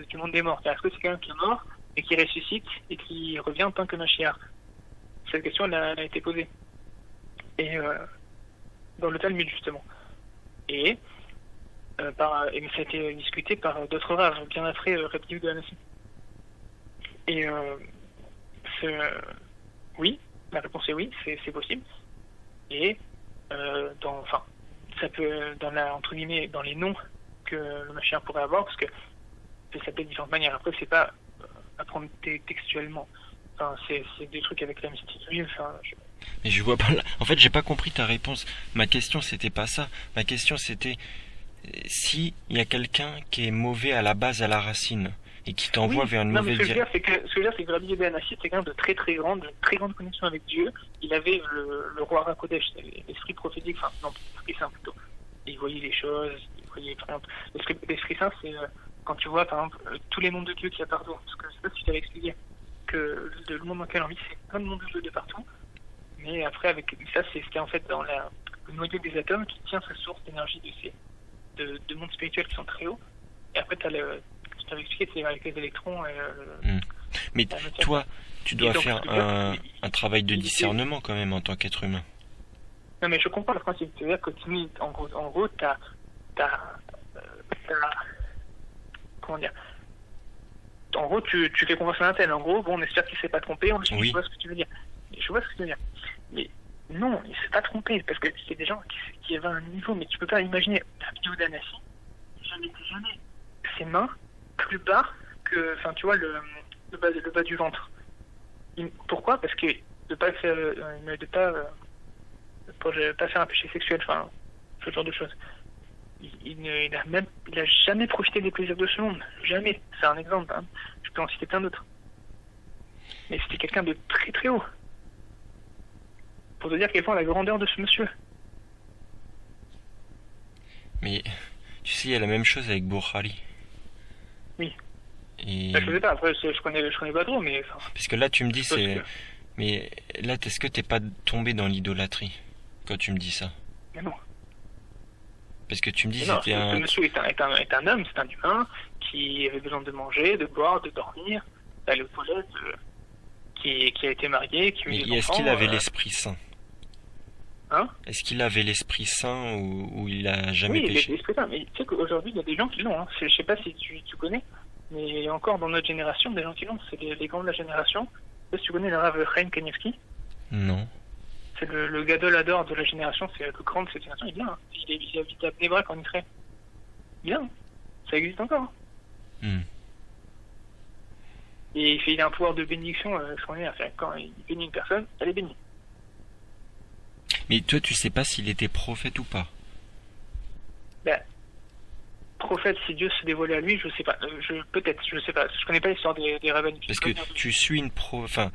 Speaker 1: du monde des morts? Est-ce que c'est quelqu'un qui est mort et qui ressuscite et qui revient en tant que Mashiach? Cette question, elle a été posée. Et dans le Talmud, justement. Et mais ça a été discuté par d'autres raves, bien après Rabbi Yehuda Hanassi. Et oui, la réponse est oui, c'est possible. Et ça peut entre guillemets dans les noms que le Mashiach pourrait avoir, parce que ça s'appelle de différentes manières. Après, c'est pas à prendre textuellement. Enfin, c'est des trucs avec la mystique juive.
Speaker 2: Mais je vois pas. En fait, j'ai pas compris ta réponse. Ma question, c'était pas ça. Ma question, c'était si il y a quelqu'un qui est mauvais à la base, à la racine, et qui t'envoie vers une mauvaise direction.
Speaker 1: Ce que je veux dire, c'est que Rabbi Yehuda Hanassi, c'est quelqu'un de très grande connexion avec Dieu. Il avait le roi Rakodesh, l'esprit prophétique, enfin, non, l'esprit saint plutôt. Il voyait les choses, il voyait, par exemple, l'esprit saint, c'est quand tu vois, par exemple, tous les noms de Dieu qu'il y a partout. Parce que je sais pas si je t'avais expliqué que le monde dans lequel on vit, c'est plein de noms de Dieu de partout. Mais après, avec ça, c'est ce qui est en fait dans le noyau des atomes qui tient sa source d'énergie de mondes spirituels qui sont très hauts. Et après, je t'avais expliqué, c'est avec les électrons et
Speaker 2: Mais toi, tu dois faire un travail de
Speaker 1: il-
Speaker 2: discernement quand même en tant qu'être humain.
Speaker 1: Non, mais je comprends le principe. C'est-à-dire que tu mets, en gros, comment dire? En gros, tu fais confiance à un tel. En gros, bon, on espère qu'il s'est pas trompé.
Speaker 2: Oui.
Speaker 1: Je vois ce que tu veux dire. Je vois ce que tu veux dire. Mais non, il s'est pas trompé parce que c'est des gens qui avaient un niveau, mais tu peux pas imaginer. Rabbi Yehuda Hanassi, jamais ses mains plus bas que, enfin, tu vois, le bas du ventre. Pourquoi? Parce que de pas faire un péché sexuel, enfin, ce genre de choses. Il a jamais profité des plaisirs de ce monde. Jamais. C'est un exemple. Hein. Je peux en citer plein d'autres. Mais c'était quelqu'un de très très haut. pour te dire quelle fois la grandeur de ce monsieur.
Speaker 2: Mais tu sais, il y a la même chose avec Bukhari.
Speaker 1: Oui.
Speaker 2: Et...
Speaker 1: Je sais pas, après je connais pas trop, mais... Enfin,
Speaker 2: parce que là tu me dis
Speaker 1: parce
Speaker 2: c'est...
Speaker 1: que-
Speaker 2: Mais là, est-ce que t'es pas tombé dans l'idolâtrie quand tu me dis ça?
Speaker 1: Mais non.
Speaker 2: Parce que tu me dis
Speaker 1: Mais non,
Speaker 2: c'était
Speaker 1: ce
Speaker 2: un...
Speaker 1: monsieur est un homme, c'est un humain qui avait besoin de manger, de boire, de dormir, d'aller aux toilettes, qui a été marié, qui a eu
Speaker 2: Mais
Speaker 1: des
Speaker 2: est-ce
Speaker 1: enfants.
Speaker 2: qu'il avait l'Esprit Saint?
Speaker 1: Hein?
Speaker 2: Est-ce qu'il avait l'Esprit Saint ou il a jamais
Speaker 1: Oui,
Speaker 2: péché?
Speaker 1: l'esprit saint. Mais tu sais qu'aujourd'hui, il y a des gens qui l'ont. Hein. Je sais pas si tu connais, mais encore dans notre génération, des gens qui l'ont. C'est les grands de la génération. Je sais pas si tu connais le Rav Chaim Kanievski.
Speaker 2: Non.
Speaker 1: C'est le gadol ador de la génération. C'est le grand de cette génération. Il vient. Hein. Il habite à Bnei Brak en Israël. Il vient. Hein. Ça existe encore. Hein.
Speaker 2: Hmm.
Speaker 1: Et il a un pouvoir de bénédiction. Je connais. Quand il bénit une personne, elle est bénie.
Speaker 2: Mais toi, tu sais pas s'il était prophète ou pas?
Speaker 1: Ben, prophète, si Dieu se dévoilait à lui, je sais pas. Peut-être, je sais pas. Je connais pas l'histoire des rabbins.
Speaker 2: Parce que tu suis une Enfin,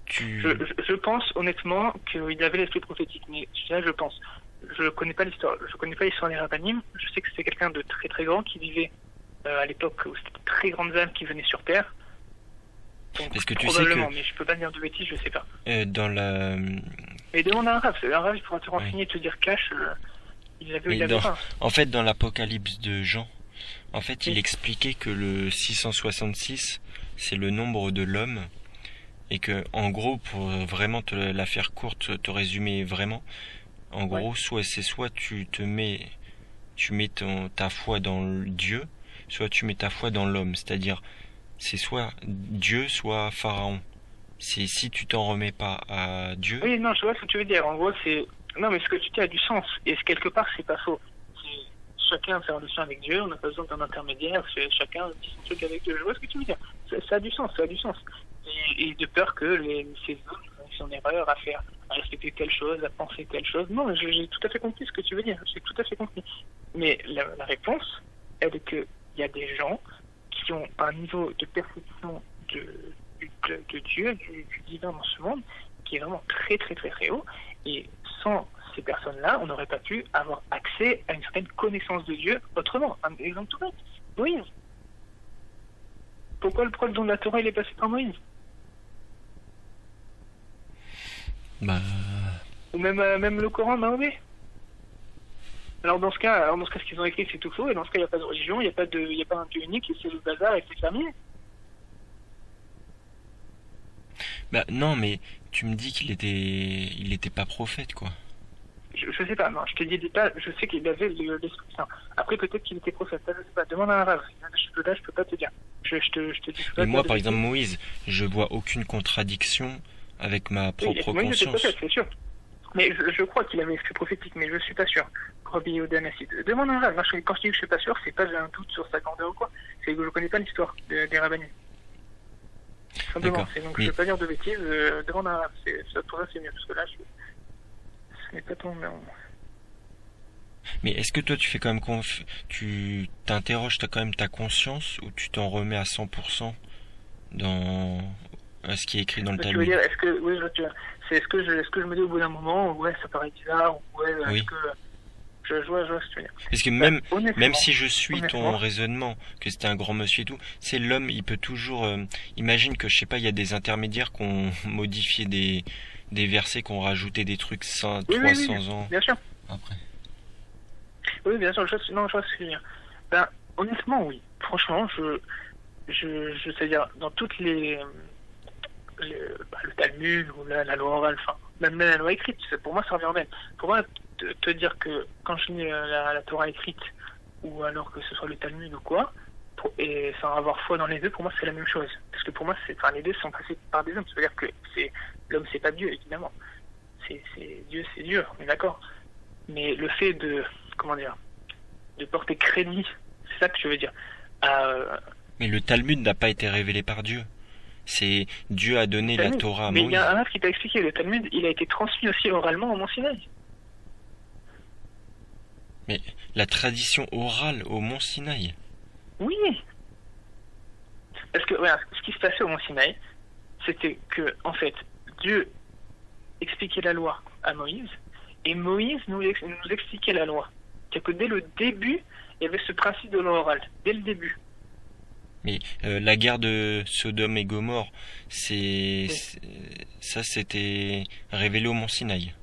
Speaker 2: tu...
Speaker 1: Je pense honnêtement qu'il avait l'esprit prophétique, mais là je pense. Je connais pas l'histoire. Je connais pas l'histoire des rabbinim. Je sais que c'était quelqu'un de très très grand qui vivait à l'époque où c'était de très grandes âmes qui venaient sur Terre. Donc,
Speaker 2: Parce que tu sais
Speaker 1: probablement,
Speaker 2: que...
Speaker 1: mais je peux pas dire de bêtises, je sais pas.
Speaker 2: dans la...
Speaker 1: Et demande à un rave. Un rave, il pourra te renseigner et te dire cash. Il avait ou il
Speaker 2: Mais
Speaker 1: avait pas.
Speaker 2: en fait, dans l'Apocalypse de Jean, en fait, il
Speaker 1: Oui.
Speaker 2: expliquait que le 666, c'est le nombre de l'homme, et que, en gros, pour vraiment te la faire courte, te résumer vraiment, en gros, soit tu mets ta foi dans Dieu, soit tu mets ta foi dans l'homme, c'est-à-dire, c'est soit Dieu, soit Pharaon. C'est si tu t'en remets pas à Dieu.
Speaker 1: Oui, non, je vois ce que tu veux dire. En gros, c'est... Non, mais ce que tu dis a du sens. Et quelque part, c'est pas faux. C'est chacun fait relation avec Dieu, on n'a pas besoin d'un intermédiaire, chacun dit son truc avec Dieu. Je vois ce que tu veux dire. Ça a du sens, ça a du sens. Et de peur que ces hommes fassent une erreur à respecter telle chose, à penser telle chose. Non, j'ai tout à fait compris ce que tu veux dire. J'ai tout à fait compris. Mais la réponse, elle est qu'il y a des gens qui ont un niveau de perception de Dieu, du divin dans ce monde, qui est vraiment très très très très haut. Et sans ces personnes-là, on n'aurait pas pu avoir accès à une certaine connaissance de Dieu autrement. Un exemple tout bête, Moïse. Pourquoi le don de la Torah il est passé par Moïse?
Speaker 2: Bah...
Speaker 1: Ou même le Coran, Mahomet. Alors dans ce cas, ce qu'ils ont écrit c'est tout faux, et dans ce cas il n'y a pas de religion, il n'y a pas un Dieu unique, et c'est le bazar et c'est terminé.
Speaker 2: Bah non, mais tu me dis il était pas prophète, quoi.
Speaker 1: Je sais pas, non, je te dis pas, je sais qu'il avait l'Esprit Saint. Après peut-être qu'il était prophète, ça je sais pas, demande à un rave. Là je peux pas te dire. Je te dis
Speaker 2: Mais moi par exemple Moïse, je vois aucune contradiction avec ma propre
Speaker 1: Moïse était
Speaker 2: conscience.
Speaker 1: prophète, c'est sûr. Mais je crois qu'il avait l'esprit prophétique, mais je suis pas sûr. Rabbi Yehuda Nassi. Demande à un rave. Moi, quand je dis que je suis pas sûr, c'est pas un doute sur sa grandeur ou quoi. C'est que je connais pas l'histoire des rabbinim. Simplement.
Speaker 2: D'accord.
Speaker 1: C'est donc
Speaker 2: Mais-
Speaker 1: je veux pas dire de bêtises. Demande à un rave. Pour ça c'est mieux parce que là ce n'est pas ton.
Speaker 2: Mais est-ce que toi tu fais quand même tu t'interroges, t'as quand même ta conscience ou tu t'en remets à 100% dans ce qui est écrit dans le
Speaker 1: Tu veux
Speaker 2: Talmud?
Speaker 1: dire, est-ce que oui, c'est est-ce que je me dis au bout d'un moment, ouais, ça paraît bizarre, ou ouais,
Speaker 2: Oui.
Speaker 1: est-ce que je vois ce que tu veux dire.
Speaker 2: Parce que même
Speaker 1: Honnêtement,
Speaker 2: si je suis ton
Speaker 1: honnêtement.
Speaker 2: raisonnement, que c'était un grand monsieur et tout, c'est l'homme, il peut toujours... imagine que, je sais pas, il y a des intermédiaires qui ont modifié des versets, qui ont rajouté des trucs 100,
Speaker 1: Oui,
Speaker 2: 300 ans
Speaker 1: bien sûr.
Speaker 2: après.
Speaker 1: Oui, bien sûr, je vois ce que je veux dire. Ben, honnêtement, oui. Franchement, je sais dire, dans toutes le Talmud ou la loi orale, enfin, même la loi écrite, pour moi ça revient au même. Pour moi, te dire que quand je lis la Torah écrite, ou alors que ce soit le Talmud ou quoi, et sans avoir foi dans les deux, pour moi c'est la même chose. Parce que pour moi, les deux sont passés par des hommes. C'est-à-dire que l'homme c'est pas Dieu, évidemment. Dieu, c'est Dieu, on est d'accord. Mais le fait de porter crédit, c'est ça que je veux dire.
Speaker 2: Mais le Talmud n'a pas été révélé par Dieu. C'est Dieu a donné la
Speaker 1: Talmud.
Speaker 2: Torah à
Speaker 1: Mais il
Speaker 2: Moïse.
Speaker 1: y a un rave qui t'a expliqué, le Talmud, il a été transmis aussi oralement au Mont Sinaï.
Speaker 2: Mais la tradition orale au Mont Sinaï.
Speaker 1: Oui. Parce que voilà, ce qui se passait au Mont Sinaï, c'était que en fait, Dieu expliquait la loi à Moïse, et Moïse nous expliquait la loi. C'est que dès le début, il y avait ce principe de loi orale, dès le début.
Speaker 2: Mais la guerre de Sodome et Gomorrhe, ça c'était révélé au Mont Sinaï.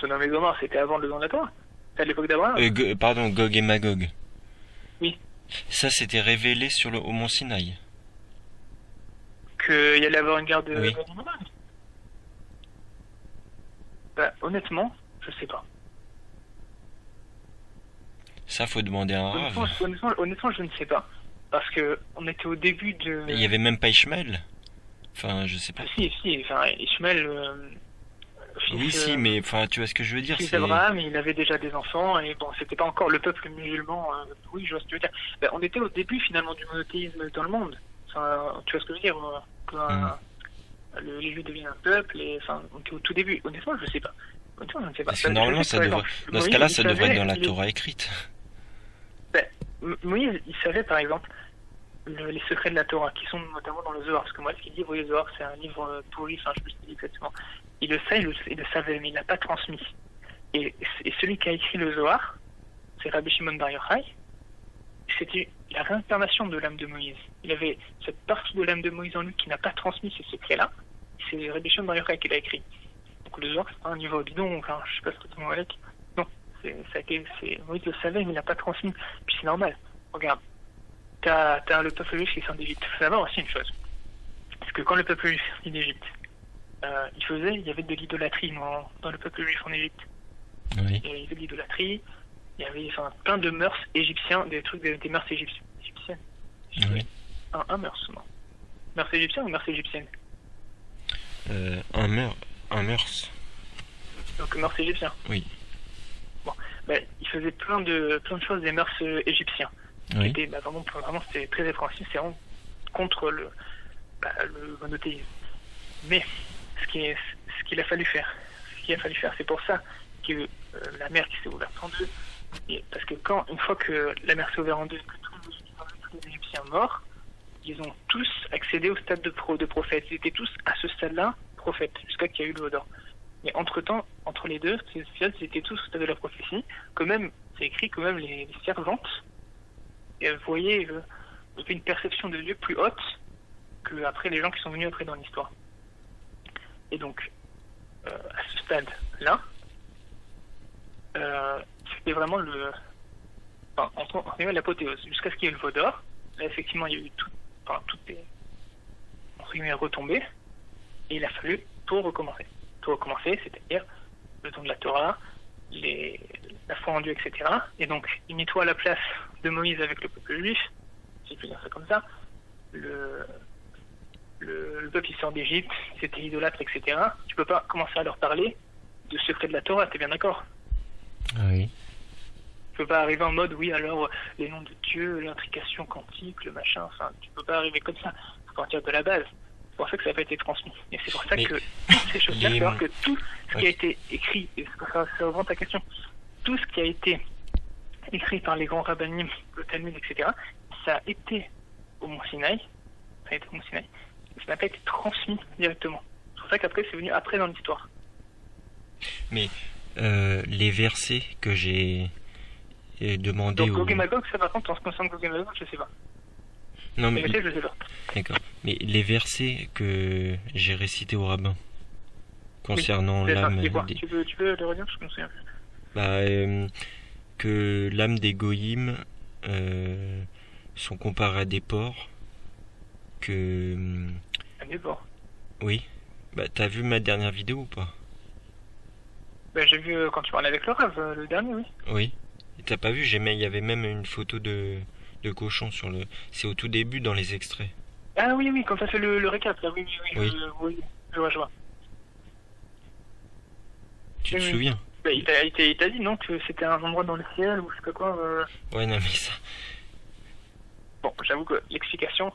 Speaker 1: Sodome et Gomorrhe, c'était avant le don de la Torah. C'est à l'époque d'Abraham.
Speaker 2: Pardon, Gog et Magog.
Speaker 1: Oui.
Speaker 2: Ça c'était révélé au Mont Sinaï.
Speaker 1: Qu'il y allait avoir une guerre de
Speaker 2: Oui.
Speaker 1: Gog et Magog. Bah, honnêtement, je sais pas.
Speaker 2: Ça faut demander à un rave.
Speaker 1: Honnêtement, je ne sais pas. Parce que on était au début de...
Speaker 2: Mais il y avait même pas Ishmaël. Enfin, je sais pas.
Speaker 1: Ah, si, enfin, Ishmael, fils,
Speaker 2: mais enfin, tu vois ce que je veux dire,
Speaker 1: fils
Speaker 2: c'est...
Speaker 1: d'Abraham, il avait déjà des enfants, et bon, c'était pas encore le peuple musulman, oui, je vois ce que tu veux dire. Ben, on était au début, finalement, du monothéisme dans le monde. Enfin, tu vois ce que je veux dire, les Juifs deviennent un peuple, et enfin, on était au tout début. Honnêtement, je sais pas. Honnêtement, je ne sais pas.
Speaker 2: Parce que normalement, dans ce cas-là, ça devrait être dans la Torah écrite.
Speaker 1: Ben, Moïse, il savait, par exemple, les secrets de la Torah, qui sont notamment dans le Zohar, parce que moi, ce qu'il dit, le Zohar, c'est un livre pourri, enfin, je ne sais pas exactement. Il le sait, il le savait, mais il l'a pas transmis. Et celui qui a écrit le Zohar, c'est Rabbi Shimon Bar Yochai. C'était la réincarnation de l'âme de Moïse. Il avait cette partie de l'âme de Moïse en lui qui n'a pas transmis ces secrets-là. C'est Rabbi Shimon Bar Yochai qui l'a écrit. Donc le Zohar, c'est pas un niveau bidon, enfin, je sais pas ce que tu m'en avec. Non, Moïse le savait, mais il l'a pas transmis. Puis c'est normal. Regarde, t'as le peuple juif qui sort d'Égypte. Il faut savoir aussi une chose. Parce que quand le peuple juif sortit d'Égypte, il y avait de l'idolâtrie dans le peuple juif en Égypte.
Speaker 2: Oui.
Speaker 1: Il y avait de l'idolâtrie, il y avait plein de mœurs égyptiens, des mœurs égyptiennes.
Speaker 2: Oui.
Speaker 1: Un mœurs, non. Mœurs égyptiennes ou mœurs égyptiennes?
Speaker 2: Un mœurs.
Speaker 1: Donc mœurs égyptiens.
Speaker 2: Oui.
Speaker 1: Bon, il faisait plein de choses des mœurs égyptiens.
Speaker 2: Oui.
Speaker 1: C'était vraiment c'était très répréhensible, c'est vraiment contre le monothéisme. Mais ce qu'il a fallu faire, c'est pour ça que la mer qui s'est ouverte en deux, parce que une fois que la mer s'est ouverte en deux, que tous les Égyptiens morts, ils ont tous accédé au stade de prophète. Ils étaient tous à ce stade-là prophètes, jusqu'à qu'il y a eu le Vaudor. Mais entre-temps, entre les deux, ils étaient tous au stade de la prophétie, que même, c'est écrit que même les servantes voyaient une perception de Dieu plus haute que après les gens qui sont venus après dans l'histoire. Et donc, à ce stade-là, c'était vraiment l'apothéose, jusqu'à ce qu'il y ait le Vaudor. Là, effectivement, il y a eu tout est entre guillemets retombé, et il a fallu tout recommencer. Tout recommencer, c'est-à-dire le don de la Torah, la foi en Dieu, etc. Et donc, mets-toi à la place de Moïse avec le peuple juif, si je peux dire ça comme ça, le peuple qui sort d'Égypte, c'était idolâtre, etc. Tu peux pas commencer à leur parler de secret de la Torah, t'es bien d'accord?
Speaker 2: Oui.
Speaker 1: Tu peux pas arriver en mode, oui, alors, les noms de Dieu, l'intrication quantique, le machin, enfin, tu peux pas arriver comme ça. Faut partir de la base. C'est pour ça que ça n'a pas été transmis. Et c'est pour ça que toutes ces choses-là, c'est alors que tout ce qui a été écrit, et ça reprend ta question, tout ce qui a été écrit par les grands rabbinim, le Talmud, etc., ça a été au Mont Sinaï, ça n'a pas été transmis directement. C'est pour ça qu'après, c'est venu après dans l'histoire.
Speaker 2: Mais les versets que j'ai demandé...
Speaker 1: Donc Gog et Magog, ça par contre, en ce qui concerne Gog et Magog, je sais pas.
Speaker 2: Non, mais...
Speaker 1: je sais pas.
Speaker 2: D'accord. Mais les versets que j'ai récités au rabbin concernant l'âme...
Speaker 1: Tu peux le redire, je me souviens plus.
Speaker 2: Que l'âme des goyim sont comparées à des porcs, que...
Speaker 1: À des porcs?
Speaker 2: Oui. T'as vu ma dernière vidéo ou pas?
Speaker 1: J'ai vu quand tu parlais avec le Rav, le dernier, oui.
Speaker 2: Oui. Et t'as pas vu, il y avait même une photo de cochon sur le... C'est au tout début dans les extraits.
Speaker 1: Ah oui, quand ça fait le récap, là, oui. Oui, je vois.
Speaker 2: Tu te souviens?
Speaker 1: Il t'a dit, non, que c'était un endroit dans le ciel, ou je sais pas quoi.
Speaker 2: Ouais, non, mais ça...
Speaker 1: Bon, j'avoue que l'explication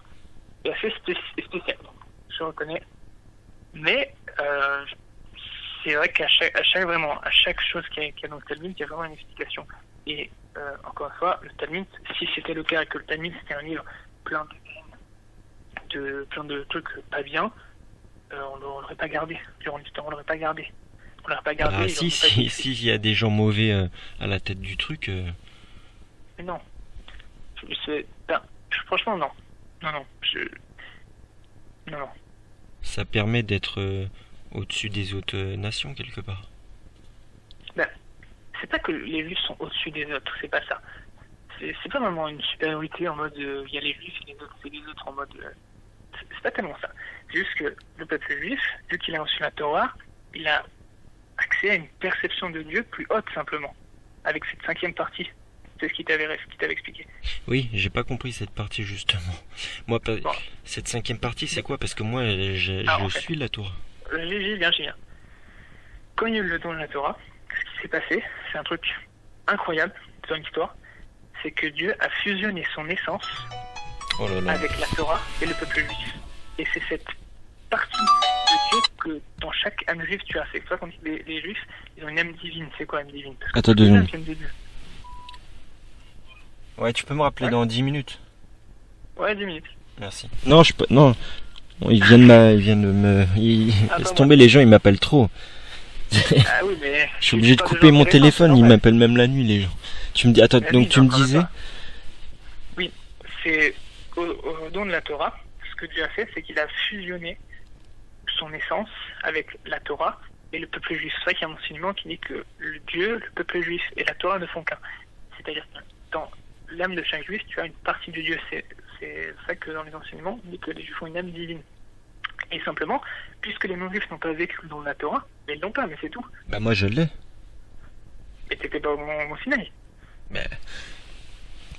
Speaker 1: est assez spéciale, je reconnais. Mais, c'est vrai qu'à chaque chose qu'il y a dans le Talmud, il y a vraiment une explication. Et encore une fois, le Talmud, si c'était le cas et que le Talmud c'était un livre plein de trucs pas bien, on l'aurait pas gardé. Durant l'histoire, on l'aurait pas gardé. on l'a pas gardé.
Speaker 2: Ah
Speaker 1: ils
Speaker 2: si,
Speaker 1: l'ont pas
Speaker 2: si,
Speaker 1: dit.
Speaker 2: si, il y a des gens mauvais à la tête du truc.
Speaker 1: Mais non. Ben, franchement, non. Non, non. Non, non.
Speaker 2: Ça permet d'être au-dessus des autres nations quelque part.
Speaker 1: Ben, c'est pas que les juifs sont au-dessus des autres, c'est pas ça. C'est pas vraiment une supériorité en mode il y a les juifs et les autres, c'est les autres en mode. C'est pas tellement ça. C'est juste que le peuple juif, vu qu'il a reçu la Torah, il a accès à une perception de Dieu plus haute simplement, avec cette 5e partie. C'est ce qu'il t'avait expliqué.
Speaker 2: Oui, j'ai pas compris cette partie justement. Moi,
Speaker 1: Bon.
Speaker 2: cette 5e partie, c'est quoi? Parce que moi, je
Speaker 1: en fait,
Speaker 2: suis la Torah.
Speaker 1: J'y viens. Quand il y a eu le don de la Torah, ce qui s'est passé, c'est un truc incroyable dans l'histoire, c'est que Dieu a fusionné son essence
Speaker 2: Oh là là.
Speaker 1: avec la Torah et le peuple juif. Et c'est cette partie de Dieu que dans chaque âme juive tu as. C'est pour ça qu'on dit que les juifs, ils ont une âme divine. C'est quoi âme divine? Parce que
Speaker 2: Attends
Speaker 1: toutes les
Speaker 2: 2
Speaker 1: âmes
Speaker 2: minutes.
Speaker 1: viennent de Dieu.
Speaker 2: Ouais, tu peux me rappeler
Speaker 1: Ouais.
Speaker 2: dans 10 minutes?
Speaker 1: Ouais, 10 minutes.
Speaker 2: Merci. Non, je peux. Non. Ils viennent de me.
Speaker 1: Attends,
Speaker 2: Laisse tomber, les gens, ils m'appellent trop.
Speaker 1: Ah oui, mais...
Speaker 2: Je suis obligé de couper mon téléphone, ils m'appellent même la nuit, les gens. Tu me dis, attends,
Speaker 1: La
Speaker 2: donc
Speaker 1: nuit,
Speaker 2: tu me
Speaker 1: non, quand même
Speaker 2: disais?
Speaker 1: pas. Oui, c'est au don de la Torah, ce que Dieu a fait, c'est qu'il a fusionné son essence avec la Torah et le peuple juif. C'est vrai qu'il y a un enseignement qui dit que le Dieu, le peuple juif et la Torah ne font qu'un. C'est-à-dire que dans l'âme de chaque juif, tu as une partie de Dieu. C'est vrai que dans les enseignements, on dit que les juifs ont une âme divine. Et simplement, puisque les non-juifs n'ont pas vécu dans la Torah, mais ils l'ont pas, mais c'est tout.
Speaker 2: Bah, moi, je l'ai.
Speaker 1: Et t'étais pas au Mont Sinaï.
Speaker 2: Mais.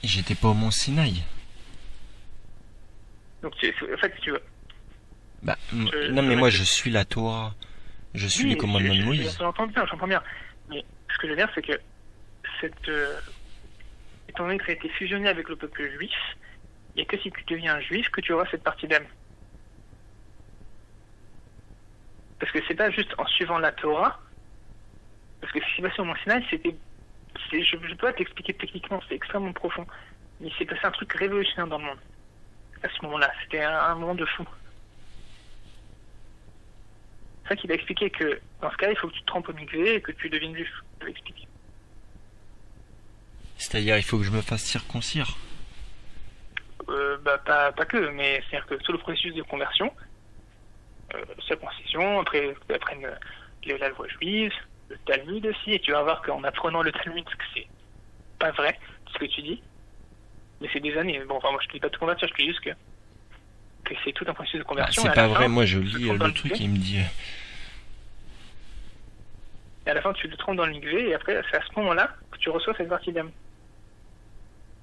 Speaker 2: J'étais pas au Mont Sinaï.
Speaker 1: Donc, en fait, si tu veux.
Speaker 2: Bah,
Speaker 1: Je-
Speaker 2: mais
Speaker 1: je-
Speaker 2: moi, je suis la Torah. Je suis les commandements de Moïse.
Speaker 1: J'entends bien. Mais ce que je veux dire, c'est que étant donné que ça a été fusionné avec le peuple juif, il n'y a que si tu deviens un juif que tu auras cette partie d'âme. Parce que c'est pas juste en suivant la Torah, parce que ce qui s'est passé au Mont Sinaï, je peux pas t'expliquer techniquement, c'est extrêmement profond, mais c'est passé un truc révolutionnaire dans le monde. À ce moment-là, c'était un moment de fou. C'est ça qu'il a expliqué que dans ce cas, il faut que tu te trempes au mikvé et que tu deviennes juif. Il a expliqué.
Speaker 2: C'est-à-dire, il faut que je me fasse circoncire.
Speaker 1: Pas que, mais c'est-à-dire que tout le processus de conversion, circoncision, après la loi juive, le Talmud aussi, et tu vas voir qu'en apprenant le Talmud, que c'est pas vrai, ce que tu dis, mais c'est des années. Bon, enfin, moi je te dis pas de convertir, je te dis juste que c'est tout un processus de
Speaker 2: Bah,
Speaker 1: conversion.
Speaker 2: c'est
Speaker 1: et à
Speaker 2: pas
Speaker 1: la
Speaker 2: vrai,
Speaker 1: fin,
Speaker 2: moi, je
Speaker 1: tu te
Speaker 2: lis
Speaker 1: trompes dans
Speaker 2: le truc et
Speaker 1: mikvé,
Speaker 2: il me dit.
Speaker 1: et à la fin tu te trompes dans le mikvé, et après c'est à ce moment-là que tu reçois cette partie d'âme.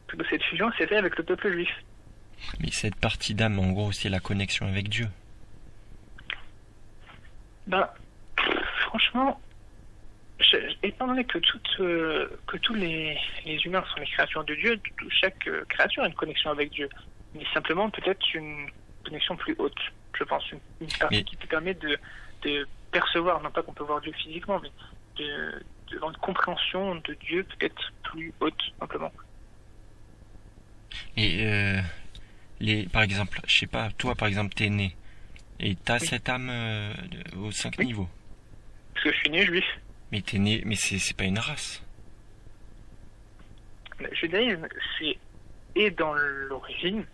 Speaker 1: Parce que cette fusion, c'est fait avec le peuple juif.
Speaker 2: Mais cette partie d'âme, en gros, c'est la connexion avec Dieu.
Speaker 1: Franchement, étant donné que tous les humains sont les créatures de Dieu, chaque créature a une connexion avec Dieu. Mais simplement, peut-être une connexion plus haute, je pense. Une partie qui te permet de percevoir, non pas qu'on peut voir Dieu physiquement, mais d'avoir une compréhension de Dieu peut-être plus haute, simplement.
Speaker 2: Et par exemple, je sais pas, toi par exemple, t'es né et t'as
Speaker 1: Oui.
Speaker 2: cette âme aux 5
Speaker 1: Oui.
Speaker 2: niveaux.
Speaker 1: Parce que je suis né juif.
Speaker 2: Mais t'es né, mais c'est pas une race.
Speaker 1: Le judaïsme, c'est et dans l'origine,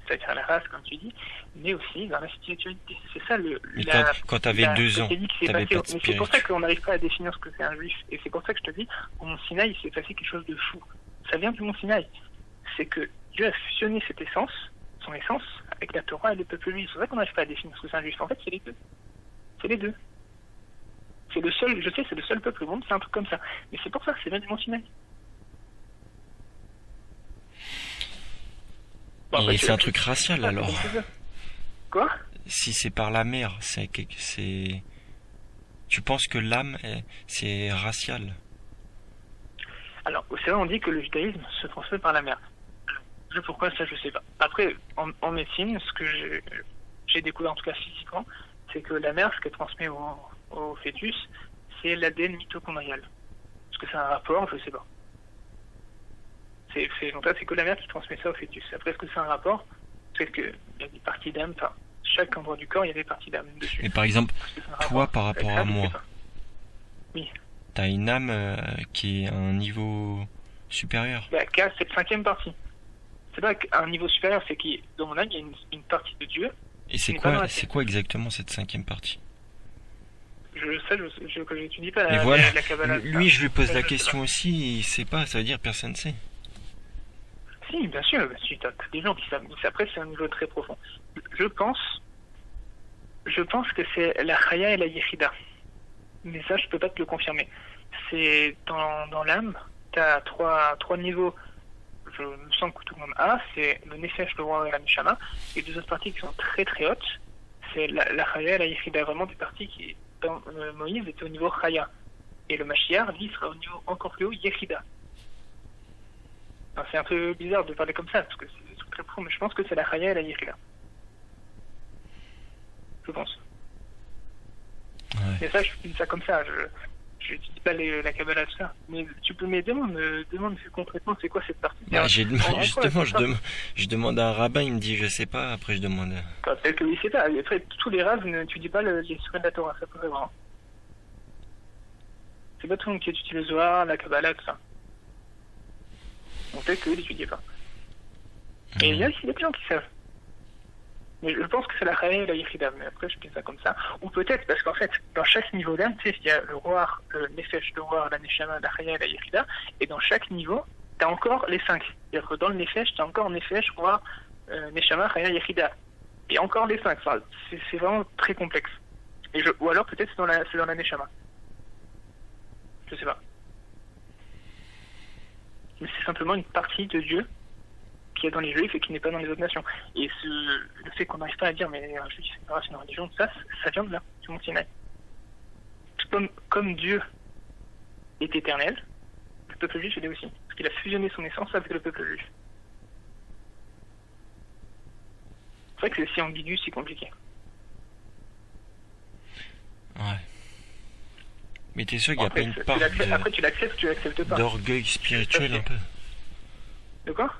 Speaker 1: c'est-à-dire la race, comme tu dis, mais aussi dans la spiritualité. C'est ça
Speaker 2: Mais quand t'avais 2 ans, t'avais pas de
Speaker 1: Mais c'est pour ça
Speaker 2: spirit.
Speaker 1: qu'on n'arrive pas à définir ce que c'est un juif. Et c'est pour ça que je te dis, au Mont Sinaï, il s'est passé quelque chose de fou. Ça vient du Mont Sinaï. C'est que Dieu a fusionné cette essence, son essence, avec la Torah et le peuple juif. C'est pour ça qu'on n'arrive pas à définir ce que c'est un juif. En fait, c'est les deux. C'est les deux. C'est le seul, je sais, c'est le seul peuple au monde, c'est un truc comme ça. Mais c'est pour ça que c'est bien du Mont Sinaï. Bon,
Speaker 2: Et
Speaker 1: après,
Speaker 2: c'est un truc racial
Speaker 1: Ah,
Speaker 2: alors.
Speaker 1: c'est ça. Quoi?
Speaker 2: Si c'est par la mer, tu penses que l'âme, c'est racial?
Speaker 1: Alors, c'est vrai, on dit que le judaïsme se transmet par la mer. Pourquoi, ça, je sais pas. Après, en médecine, ce que j'ai découvert, en tout cas physiquement, c'est que la mère, ce qu'elle transmet au fœtus, c'est l'ADN mitochondrial. Est-ce que c'est un rapport? Je sais pas. Donc là, c'est que la mère qui transmet ça au fœtus. Après, est-ce que c'est un rapport? Parce qu'il y a des parties d'âme, enfin, chaque endroit du corps, il y a des parties d'âme dessus.
Speaker 2: Et par exemple,
Speaker 1: Est-ce que c'est un
Speaker 2: toi
Speaker 1: rapport
Speaker 2: par
Speaker 1: avec
Speaker 2: rapport
Speaker 1: ça,
Speaker 2: à
Speaker 1: je sais
Speaker 2: moi,
Speaker 1: pas. Oui.
Speaker 2: T'as une âme qui est à un niveau supérieur.
Speaker 1: La K, c'est la 5e partie. C'est pas un niveau supérieur, c'est que dans mon âme, il y a une partie de Dieu.
Speaker 2: Et c'est quoi exactement cette 5e partie?
Speaker 1: Je n'étudie pas
Speaker 2: Et voilà.
Speaker 1: la Kabbalah.
Speaker 2: Lui, je lui pose la
Speaker 1: Je sais
Speaker 2: question aussi, il sait pas, ça veut dire personne ne sait.
Speaker 1: Si, bien sûr, si t'as des gens qui savent, mais après c'est un niveau très profond. Je pense que c'est la Chaya et la Yechida. Mais ça, je peux pas te le confirmer. C'est dans l'âme, t'as trois niveaux. Je me sens que tout le monde a, c'est le Nefesh, le Roi et la Neshama, et deux autres parties qui sont très très hautes, c'est la Chaya et la Yechida, vraiment des parties qui, dans Moïse, étaient au niveau Chaya. Et le Mashiach, lui, sera au niveau encore plus haut, Yechida. Enfin, c'est un peu bizarre de parler comme ça, parce que c'est très profond, mais je pense que c'est la Chaya et la Yechida. Je pense.
Speaker 2: Ouais.
Speaker 1: Mais ça, je dis ça comme ça, je dis pas la Kabbalah, tout ça. Mais tu peux me demande concrètement c'est quoi cette partie.
Speaker 2: Bah, je demande à un rabbin, il me dit je sais pas, après je demande.
Speaker 1: Peut-être que oui, c'est pas. Après, tous les rabbins, tu dis pas les secrets de la Torah, ça peut vraiment. C'est pas tout le monde qui étudie le Zohar, la Kabbalah, tout ça. Donc peut-être qu'eux n'étudient pas. Et il y a aussi des gens qui savent. Mais je pense que c'est la Chaya et la Yechida, mais après je pense ça comme ça. Ou peut-être parce qu'en fait, dans chaque niveau d'âme, tu sais, il y a le Roi, le Nefesh, le Roi, la Neshama, la Chaya et la Yechida, et dans chaque niveau, tu as encore les 5. C'est-à-dire que dans le Nefesh, tu as encore Nefesh, Roi, Neshama, Chaya, Yechida. Et encore les 5. Enfin, c'est vraiment très complexe. Ou alors peut-être c'est dans la Neshama. Je sais pas. Mais c'est simplement une partie de Dieu qu'il y a dans les Juifs et qui n'est pas dans les autres nations. Et le fait qu'on n'arrive pas à dire mais un Juif c'est une religion, ça vient de là, du Mont Sinaï. Comme Dieu est éternel, le peuple juif il est aussi. Parce qu'il a fusionné son essence avec le peuple juif. C'est vrai que c'est si ambigu, si compliqué.
Speaker 2: Ouais. Mais t'es sûr qu'il n'y a pas une part
Speaker 1: après tu l'acceptes ou tu l'acceptes pas
Speaker 2: d'orgueil spirituel un peu?
Speaker 1: De quoi?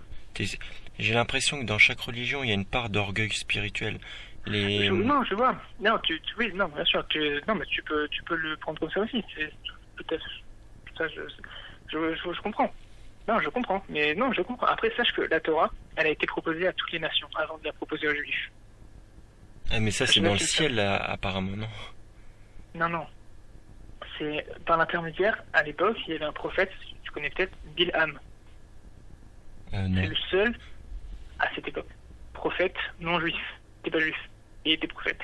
Speaker 2: J'ai l'impression que dans chaque religion, il y a une part d'orgueil spirituel.
Speaker 1: Non, je vois. Non, oui, non, bien sûr. Non, mais tu peux le prendre comme ça aussi. Peut-être. Ça, je comprends. Non, je comprends. Mais non, je comprends. Après, sache que la Torah, elle a été proposée à toutes les nations avant de la proposer aux Juifs.
Speaker 2: Ah, mais ça, c'est dans le ciel, là, apparemment, non?
Speaker 1: Non. C'est par l'intermédiaire, à l'époque, il y avait un prophète, tu connais peut-être, Bilham.
Speaker 2: Non.
Speaker 1: C'est le seul, à cette époque, prophète non juif. Il n'était pas juif. Il était prophète.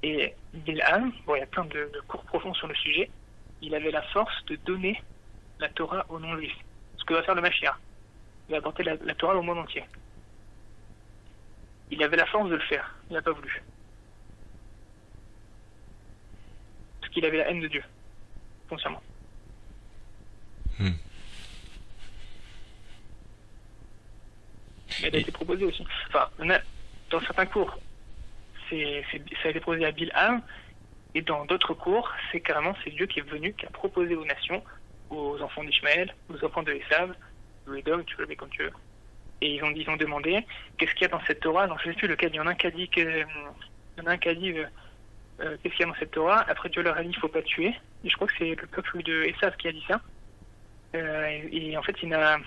Speaker 1: Et Bilham, il y a plein de cours profonds sur le sujet, il avait la force de donner la Torah aux non-juifs. Ce que va faire le Mashiach. Il va apporter la Torah au monde entier. Il avait la force de le faire. Il n'a pas voulu. Parce qu'il avait la haine de Dieu. Foncièrement. Elle a été proposée aussi. Enfin, dans certains cours, ça a été proposé à Bilham, et dans d'autres cours, c'est Dieu qui est venu, qui a proposé aux nations, aux enfants d'Ishmaël, aux enfants de Esav, ou Edom, tu peux le mettre comme tu veux. Et ils ont demandé, qu'est-ce qu'il y a dans cette Torah? Alors je ne sais plus lequel, il y en a un qui a dit qu'est-ce qu'il y a dans cette Torah? Après Dieu leur a dit, il ne faut pas tuer. Et je crois que c'est le peuple de Esav qui a dit ça. Et en fait, le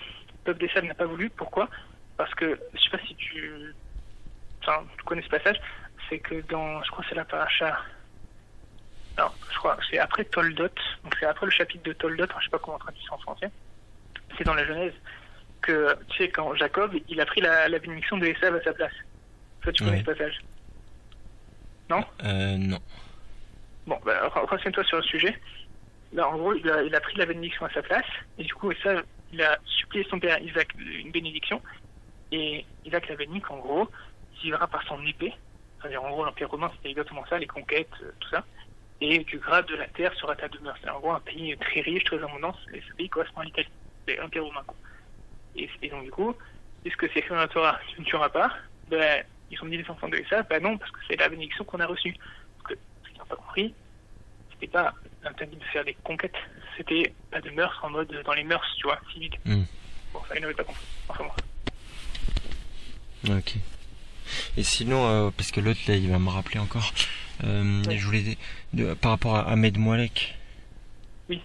Speaker 1: peuple d'Esav n'a pas voulu. Pourquoi? Parce que, je sais pas si tu connais ce passage, c'est que je crois que c'est la paracha, alors, je crois, c'est après Toldot, donc c'est après le chapitre de Toldot, je sais pas comment traduire ça en français, c'est dans la Genèse, que, tu sais, quand Jacob, il a pris la bénédiction de Esav à sa place. Toi, tu connais ce passage? Non?
Speaker 2: Non.
Speaker 1: Bon, renseigne-toi sur le sujet. Là, en gros, il a pris la bénédiction à sa place, et du coup, Esav, il a supplié son père Isaac une bénédiction, et Isaac l'a béni qu'en gros, il verra par son épée, c'est-à-dire en gros l'Empire romain c'était exactement ça, les conquêtes, tout ça, et du grade de la terre sera ta demeure. C'est en gros un pays très riche, très abondant, et ce pays correspond à l'Italie, c'est l'Empire romain. Et donc du coup, puisque c'est écrit dans la Torah, tu ne tueras pas, ils ont dit les enfants de Esav, non, parce que c'est la bénédiction qu'on a reçue. Parce que, ce qu'ils n'ont pas compris, c'était pas interdit de faire des conquêtes, c'était pas de mœurs en mode dans les mœurs, tu vois, civiques. Bon, ça ils n'avaient pas compris. Enfin bon.
Speaker 2: Ok. Et sinon, parce que l'autre là, il va me rappeler encore. Je voulais par rapport à Ahmed Moualek.
Speaker 1: Oui.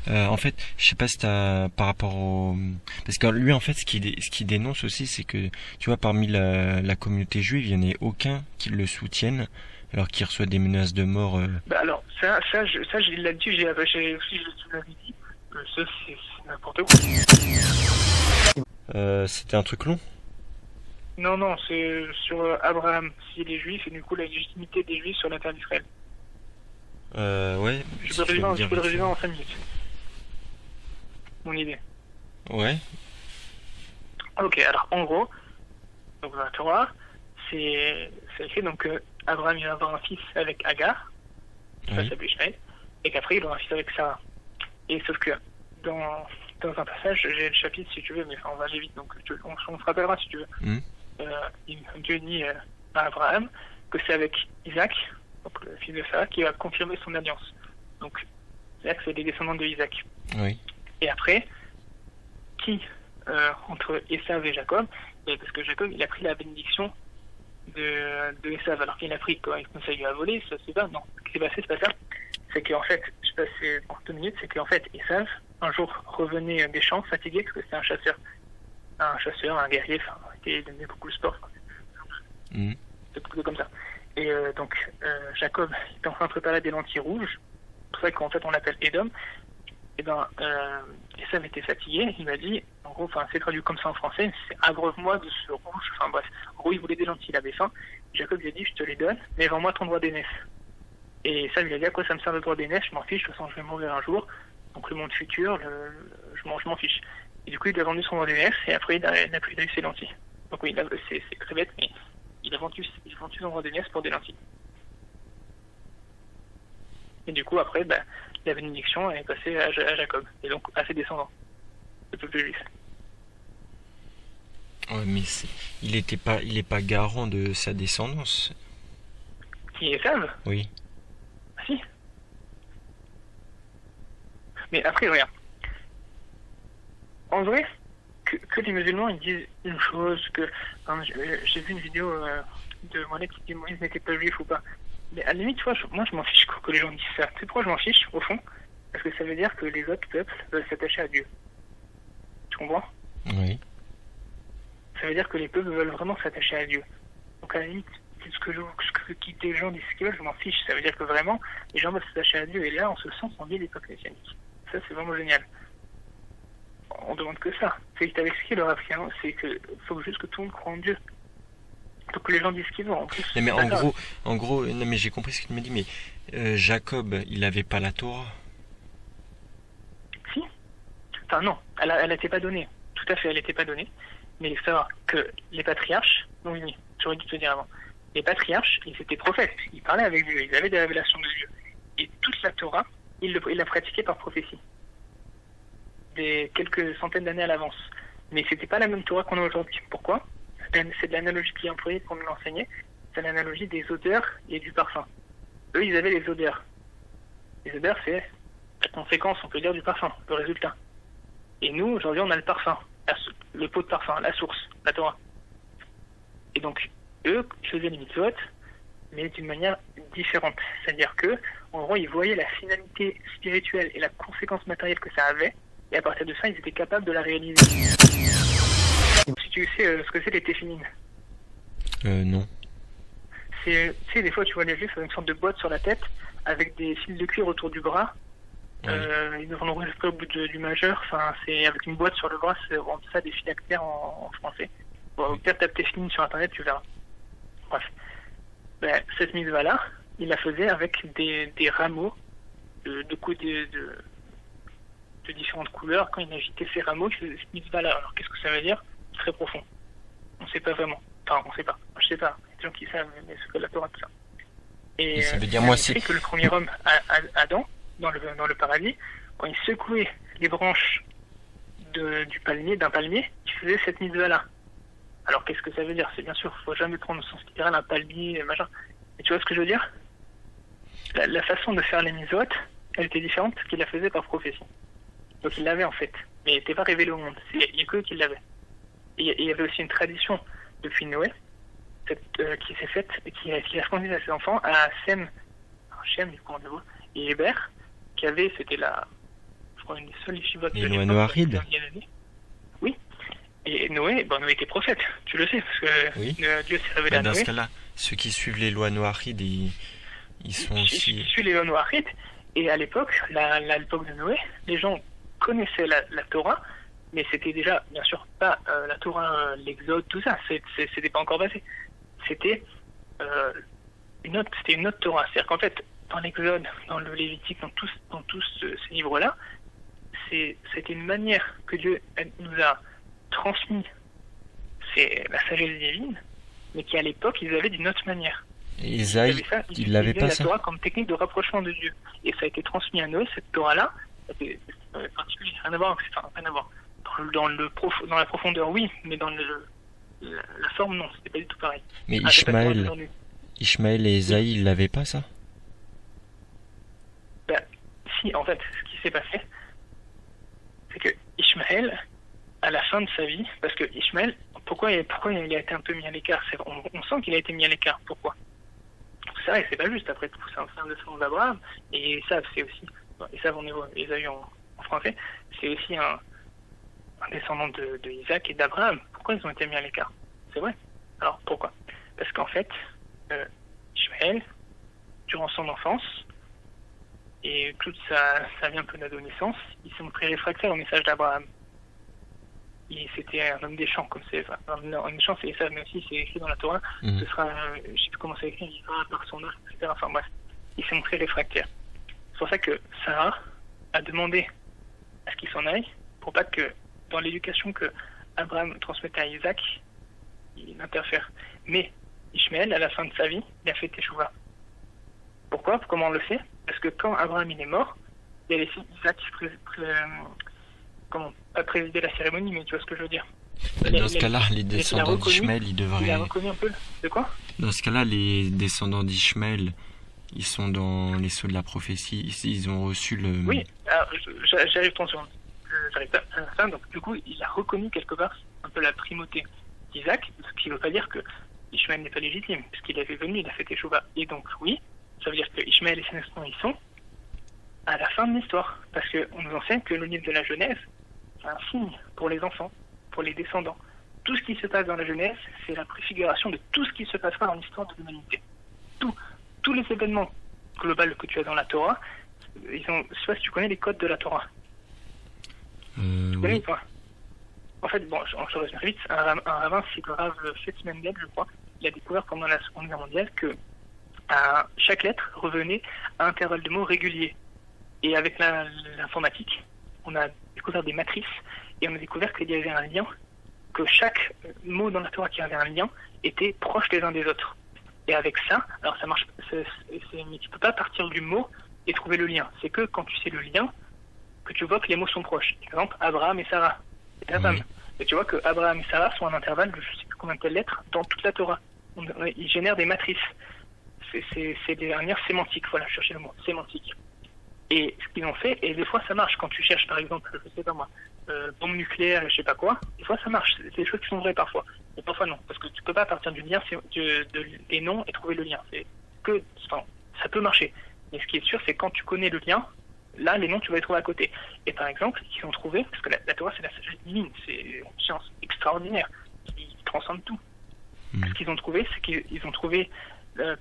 Speaker 2: En fait, je sais pas si t'as par rapport au parce que lui en fait ce qu'il dénonce aussi c'est que tu vois parmi la communauté juive il n'y en a aucun qui le soutienne alors qu'il reçoit des menaces de mort.
Speaker 1: Alors là-dessus j'ai aussi je l'avais dit. Ça c'est n'importe quoi.
Speaker 2: C'était un truc long.
Speaker 1: Non, c'est sur Abraham, s'il est juif, et du coup la légitimité des juifs sur la terre d'Israël.
Speaker 2: Ouais.
Speaker 1: Je peux le résumer en 5 minutes. Mon idée.
Speaker 2: Ouais.
Speaker 1: Ok, alors en gros, donc dans la Torah, c'est écrit donc que Abraham il va avoir un fils avec Agar, qui va s'appeler Ishmaël, et qu'après il aura un fils avec Sarah. Et sauf que dans un passage, j'ai le chapitre si tu veux, mais on va aller vite, donc on se rappellera si tu veux. Dieu dit à Abraham que c'est avec Isaac, donc le fils de Sarah, qui va confirmer son alliance. Donc Isaac c'est les descendants de Isaac.
Speaker 2: Oui.
Speaker 1: Et après, entre Esav et Jacob, parce que Jacob il a pris la bénédiction de Esav, alors qu'il a pris quand ça lui a volé, ça c'est pas, non. Ce qui s'est passé, c'est pas ça. C'est qu'en fait, je passe en 2 minutes, c'est qu'en fait, Esav, un jour, revenait des champs fatigué, parce que c'était un chasseur, un guerrier, enfin, qui aimait beaucoup le sport. C'est plutôt comme ça. Et donc, Jacob était en train de préparer des lentilles rouges, c'est pour ça qu'en fait on l'appelle Edom. Et Esav était fatigué, il m'a dit, en gros, c'est traduit comme ça en français, c'est abreuve-moi de ce rouge, enfin bref, en gros il voulait des lentilles, il avait faim, Jacob lui a dit, je te les donne, mais vends-moi ton droit d'aînesse. Et Esav lui a dit, à quoi ça me sert le droit d'aînesse, je m'en fiche, de toute façon je vais mourir un jour, donc le monde futur, je m'en fiche. Et du coup il a vendu son droit d'aînesse, et après il a eu ses lentilles. Donc oui, c'est très bête, mais il a vendu son droit d'aînesse pour des lentilles. Et du coup après, la bénédiction est passée à Jacob, et donc à ses descendants, le peuple juif.
Speaker 2: Ouais, mais il est pas garant de sa descendance.
Speaker 1: Qui est Esav ?
Speaker 2: Oui.
Speaker 1: Ah si. Mais après, regarde. En vrai, que les musulmans ils disent une chose, j'ai vu une vidéo de Mohamed qui dit Moïse n'était pas juif ou pas. Mais à la limite, tu vois, moi je m'en fiche que les gens disent ça. Tu sais pourquoi je m'en fiche, au fond ? Parce que ça veut dire que les autres peuples veulent s'attacher à Dieu. Tu comprends ?
Speaker 2: Oui.
Speaker 1: Ça veut dire que les peuples veulent vraiment s'attacher à Dieu. Donc à la limite, que les gens disent ce qu'ils veulent, je m'en fiche. Ça veut dire que vraiment, les gens veulent s'attacher à Dieu. Et là, en ce sens, on dit les peuples messianiques. Ça, c'est vraiment génial. On demande que ça. C'est que tu avais expliqué le Rav, c'est que faut juste que tout le monde croit en Dieu. Donc que les gens disent ce qu'ils veulent. En plus,
Speaker 2: non, mais en gros, non mais j'ai compris ce que tu m'as dit, mais Jacob, il avait pas la Torah.
Speaker 1: Si. Enfin non, elle n'était pas donnée. Tout à fait, elle n'était pas donnée. Mais il faut savoir que les patriarches, non oui, j'aurais dû te dire avant, les patriarches, ils étaient prophètes, ils parlaient avec Dieu, ils avaient des révélations de Dieu. Et toute la Torah, ils la pratiquaient par prophétie. Quelques centaines d'années à l'avance. Mais c'était pas la même Torah qu'on a aujourd'hui. Pourquoi ? C'est de l'analogie qui est employée pour nous l'enseigner. C'est l'analogie des odeurs et du parfum. Eux, ils avaient les odeurs. Les odeurs, c'est la conséquence, on peut dire, du parfum, le résultat. Et nous, aujourd'hui, on a le parfum, le pot de parfum, la source, la Torah. Et donc, eux, ils faisaient les mitzvot, mais d'une manière différente. C'est-à-dire que, en gros, ils voyaient la finalité spirituelle et la conséquence matérielle que ça avait, et à partir de ça, ils étaient capables de la réaliser. Si tu sais ce que c'est les téphilines.
Speaker 2: Non.
Speaker 1: Tu sais, des fois, tu vois les juifs avec une sorte de boîte sur la tête, avec des fils de cuir autour du bras. Ils en ont au bout du majeur. Enfin, c'est avec une boîte sur le bras, c'est ça des phylactères en français. Bon, peut-être tape téphilines sur internet, tu verras. Bref. Cette mitzvah-là, il la faisait avec des rameaux de différentes couleurs. Quand il agitait ces rameaux, il faisait cette mitzvah-là. Alors, qu'est-ce que ça veut dire ? Très profond. On ne sait pas vraiment. Enfin, on ne sait pas. Je ne sais pas. Il y a des gens qui savent, mais ce que la Torah, tout ça. Et
Speaker 2: ça veut dire, moi, c'est
Speaker 1: que le premier homme, Adam, dans le paradis, quand il secouait les branches d'un palmier, il faisait cette mitzvah-là. Alors, qu'est-ce que ça veut dire ? C'est bien sûr, il ne faut jamais prendre au sens littéral un palmier, machin. Mais tu vois ce que je veux dire ? La façon de faire les mitzvot, elle était différente parce qu'il la faisait par prophétie. Donc il l'avait en fait, mais il n'était pas révélé au monde. Il n'y a que eux qui l'avaient. Et il y avait aussi une tradition depuis Noé qui s'est faite et qui a transmis à ses enfants, à Sem Shem, du coup, et Héber, qui avait, c'était je crois, une des seules yeshivot de
Speaker 2: Les lois
Speaker 1: l'époque,
Speaker 2: noachides.
Speaker 1: Oui. Et Noé, Noé était prophète, tu le sais, parce que
Speaker 2: Oui.
Speaker 1: Dieu s'est révélé à
Speaker 2: Dans
Speaker 1: Noé.
Speaker 2: ce cas-là, ceux qui suivent les lois noachides, ils sont
Speaker 1: Je
Speaker 2: aussi...
Speaker 1: suis les lois noachides, et à l'époque, l'époque de Noé, les gens connaissaient la Torah, mais c'était déjà, bien sûr, pas la Torah, l'Exode, tout ça, c'était pas encore passé. C'était une autre Torah. C'est-à-dire qu'en fait, dans l'Exode, dans le Lévitique, dans tous ces livres-là, c'était une manière que Dieu nous a transmis, c'est la sagesse divine, mais qui à l'époque, ils avaient d'une autre manière.
Speaker 2: Et Isaïe, il n'avait pas
Speaker 1: la
Speaker 2: ça.
Speaker 1: Torah comme technique de rapprochement de Dieu. Et ça a été transmis à Noé, cette Torah-là, c'est particulier, rien à voir, rien à voir. Dans la profondeur, oui, mais dans la forme, non, c'était pas du tout pareil.
Speaker 2: Mais Ishmaël et Isaïe, ils l'avaient pas ça?
Speaker 1: Si, en fait, ce qui s'est passé, c'est que Ishmaël, à la fin de sa vie, parce que Ishmaël, pourquoi il a été un peu mis à l'écart? On sent qu'il a été mis à l'écart. Pourquoi? C'est vrai, c'est pas juste, après tout, c'est un descendant d'Abraham, et ça, c'est aussi, et ça, on les a eu en français, c'est aussi un descendant de Isaac et d'Abraham. Pourquoi ils ont été mis à l'écart? C'est vrai. Alors, pourquoi? Parce qu'en fait, Ishmaël, durant son enfance, et toute sa vie un peu d'adolescence, il s'est montré réfractaire au message d'Abraham. C'était un homme des champs, comme c'est. Enfin, un homme des champs, c'est ça, mais aussi c'est écrit dans la Torah. Ce sera, je sais plus comment c'est écrit, il sera par son âge, etc. Enfin bref, il s'est montré réfractaire. C'est pour ça que Sarah a demandé à ce qu'il s'en aille, pour pas que dans l'éducation que Abraham transmettait à Isaac, il interfère. Mais Ishmaël, à la fin de sa vie, il a fait Teshuvah. Pourquoi? Comment on le sait? Parce que quand Abraham il est mort, il a laissé Isaac pas présider la cérémonie, mais tu vois ce que je veux dire.
Speaker 2: Dans ce cas-là, les descendants d'Ishmaël, ils devraient...
Speaker 1: Il a reconnu un peu de quoi?
Speaker 2: Dans ce cas-là, les descendants d'Ishmaël, ils sont dans les sceaux de la prophétie, ils ont reçu le...
Speaker 1: Oui, alors, j'arrive ton seconde. J'arrive pas à la fin, donc du coup, il a reconnu quelque part un peu la primauté d'Isaac, ce qui ne veut pas dire que Ishmaël n'est pas légitime, puisqu'il avait venu, il a fait Teshuvah. Et donc, oui, ça veut dire que Ishmaël et ses descendants, ils sont à la fin de l'histoire, parce qu'on nous enseigne que le livre de la Genèse, c'est un signe pour les enfants, pour les descendants. Tout ce qui se passe dans la Genèse, c'est la préfiguration de tout ce qui se passera dans l'histoire de l'humanité. Tous les événements globaux que tu as dans la Torah, je sais pas si tu connais les codes de la Torah. Tu connais ou pas? En fait, bon, je résume vite, un rabbin, c'est le Rav Fetz Mendel, je crois, il a découvert pendant la Seconde Guerre mondiale que chaque lettre revenait à un intervalle de mots réguliers. Et avec l'informatique, on a découvert des matrices et on a découvert qu'il y avait un lien, que chaque mot dans la Torah qui avait un lien était proche les uns des autres. Et avec ça, alors ça marche, mais tu peux pas partir du mot et trouver le lien. C'est que quand tu sais le lien, que tu vois que les mots sont proches. Par exemple, Abraham et Sarah, c'est la femme. Et tu vois que Abraham et Sarah sont à un intervalle de je sais plus combien de lettres dans toute la Torah. Ils génèrent des matrices. C'est des dernières sémantiques, voilà, je cherchais le mot, sémantique. Et ce qu'ils ont fait, et des fois ça marche, quand tu cherches par exemple, je sais pas moi, bombe nucléaire, je sais pas quoi, des fois ça marche, c'est des choses qui sont vraies parfois, mais parfois non, parce que tu peux pas partir du lien des noms et trouver le lien, ça peut marcher, mais ce qui est sûr c'est quand tu connais le lien, là les noms tu vas les trouver à côté. Et par exemple, ils ont trouvé, parce que la Torah c'est la sagesse divine, c'est une science extraordinaire, qui transcende tout. Ce qu'ils ont trouvé, c'est qu'ils ont trouvé,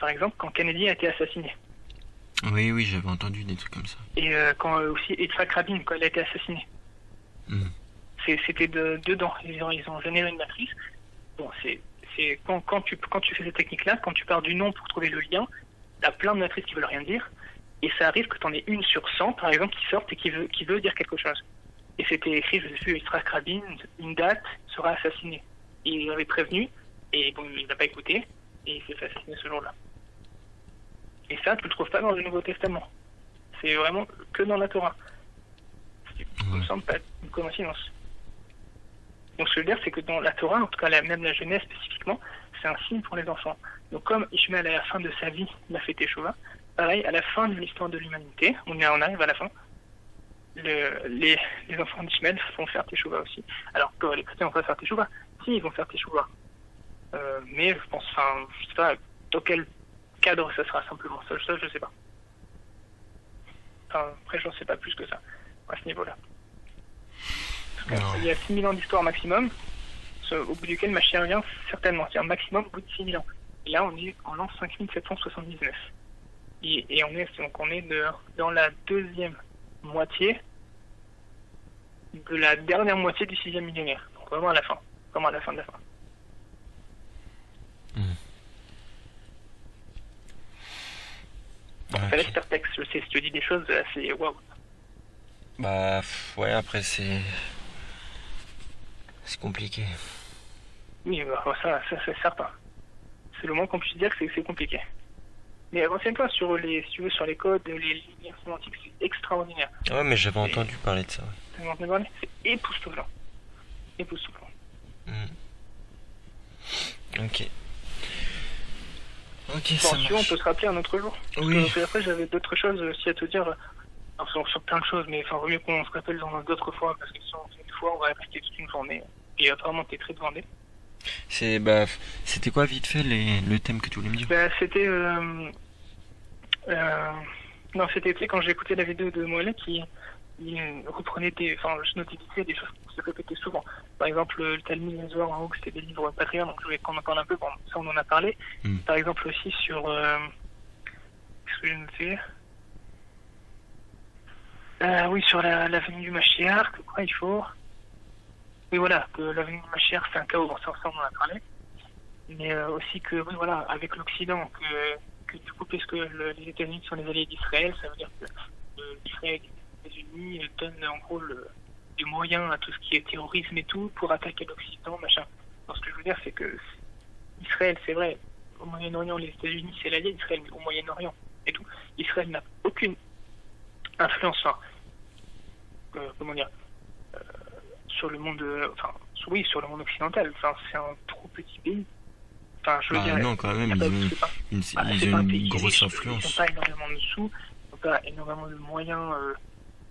Speaker 1: par exemple, quand Kennedy a été assassiné.
Speaker 2: Oui, j'avais entendu des trucs comme ça.
Speaker 1: Et quand aussi Yitzhak Rabin, quand il a été assassiné. C'était dedans. Ils ont généré une matrice. Bon, c'est quand tu fais cette technique-là, quand tu pars du nom pour trouver le lien, t'as plein de matrices qui veulent rien dire. Et ça arrive que t'en aies une sur 100, par exemple, qui sorte et qui veut dire quelque chose. Et c'était écrit, je sais plus, Yitzhak Rabin, une date, sera assassiné. Et il avait prévenu, et bon, il n'a pas écouté, et il s'est fait assassiner ce jour-là. Et ça, tu le trouves pas dans le Nouveau Testament. C'est vraiment que dans la Torah. Ça me semble pas une coïncidence. Donc ce que je veux dire, c'est que dans la Torah, en tout cas même la Genèse spécifiquement, c'est un signe pour les enfants. Donc comme Ishmaël à la fin de sa vie, il a fait Teshuvah, pareil, à la fin de l'histoire de l'humanité, on arrive à la fin, les enfants d'Ishmaël vont faire Teshuvah aussi. Alors que les chrétiens vont pas faire Teshuvah. Si, ils vont faire Teshuvah. Mais je pense, je sais pas dans quel cadre ça sera simplement. Ça je sais pas. Enfin, après, j'en sais pas plus que ça, à ce niveau-là.
Speaker 2: Non.
Speaker 1: Il y a 6000 ans d'histoire maximum, au bout duquel ma chère vient certainement. C'est un maximum au bout de 6000 ans. Et là, on est en l'an 5779. Et on est dans la deuxième moitié de la dernière moitié du 6e millénaire. Donc vraiment à la fin. Vraiment à la fin de la fin. Bon, ça laisse perplexe, je sais, si tu dis des choses assez waouh.
Speaker 2: Bah ouais, après c'est compliqué.
Speaker 1: Oui, bah, ça c'est certain. C'est le moins qu'on puisse dire que c'est compliqué. Mais renseigne-toi sur les codes, les lignes sémantiques, c'est extraordinaire.
Speaker 2: Ouais, mais j'avais entendu parler de ça. Ouais.
Speaker 1: C'est époustouflant. Époustouflant.
Speaker 2: Ok. Ok,
Speaker 1: Bon,
Speaker 2: ça
Speaker 1: si on
Speaker 2: marche.
Speaker 1: peut se rappeler un autre jour.
Speaker 2: Oui.
Speaker 1: Parce que après, j'avais d'autres choses aussi à te dire. Alors, sur plein de choses, mais enfin, vaut mieux qu'on se rappelle dans d'autres fois, parce que si on fait une fois, on va rester toute une journée. Et apparemment, t'es très demandé.
Speaker 2: C'était quoi vite fait le thème que tu voulais me dire?
Speaker 1: C'était non, c'était quand j'ai écouté la vidéo de Moëlle qui reprenait je notais des choses qui se répétaient souvent. Par exemple, le Talmud et le Zohar en haut, c'était des livres patriotes, donc je voulais qu'on en parle un peu. Bon, ça on en a parlé. Par exemple aussi sur qu'est-ce que je notais? Oui, sur la venue du Mashiach, que quoi il faut. Oui, voilà, que la venue du Mashiach c'est un chaos, bon, ça on en a parlé. Mais aussi que, oui, voilà, avec l'Occident, que du coup, puisque les États-Unis sont les alliés d'Israël, ça veut dire que l'Israël et les États-Unis donnent en gros des moyens à tout ce qui est terrorisme et tout pour attaquer l'Occident, machin. Donc ce que je veux dire, c'est que Israël, c'est vrai, au Moyen-Orient, les États-Unis, c'est l'allié d'Israël, mais au Moyen-Orient et tout. Israël n'a aucune influence, sur le monde, sur le monde occidental. Enfin, c'est un trop petit pays. Enfin, je veux dire,
Speaker 2: non, quand même, ils ont une grosse influence.
Speaker 1: Ils n'ont pas énormément de sous, ils n'ont pas énormément de moyens.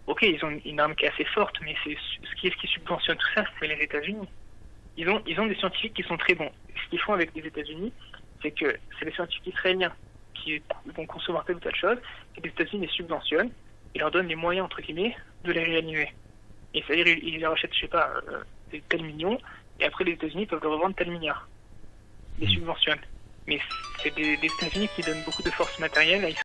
Speaker 1: Ok, ils ont une arme qui est assez forte, mais ce qui subventionne tout ça, c'est les États-Unis. Ils ont des scientifiques qui sont très bons. Ce qu'ils font avec les États-Unis, c'est que c'est les scientifiques israéliens qui vont concevoir telle ou telle chose, et les États-Unis les subventionnent et leur donnent les moyens, entre guillemets, de les réaliser. Et c'est-à-dire, ils les rachètent, je sais pas, des tels millions, et après les États-Unis peuvent le revendre tel milliard. Les subventionnent. Mais c'est des États-Unis qui donnent beaucoup de force matérielle à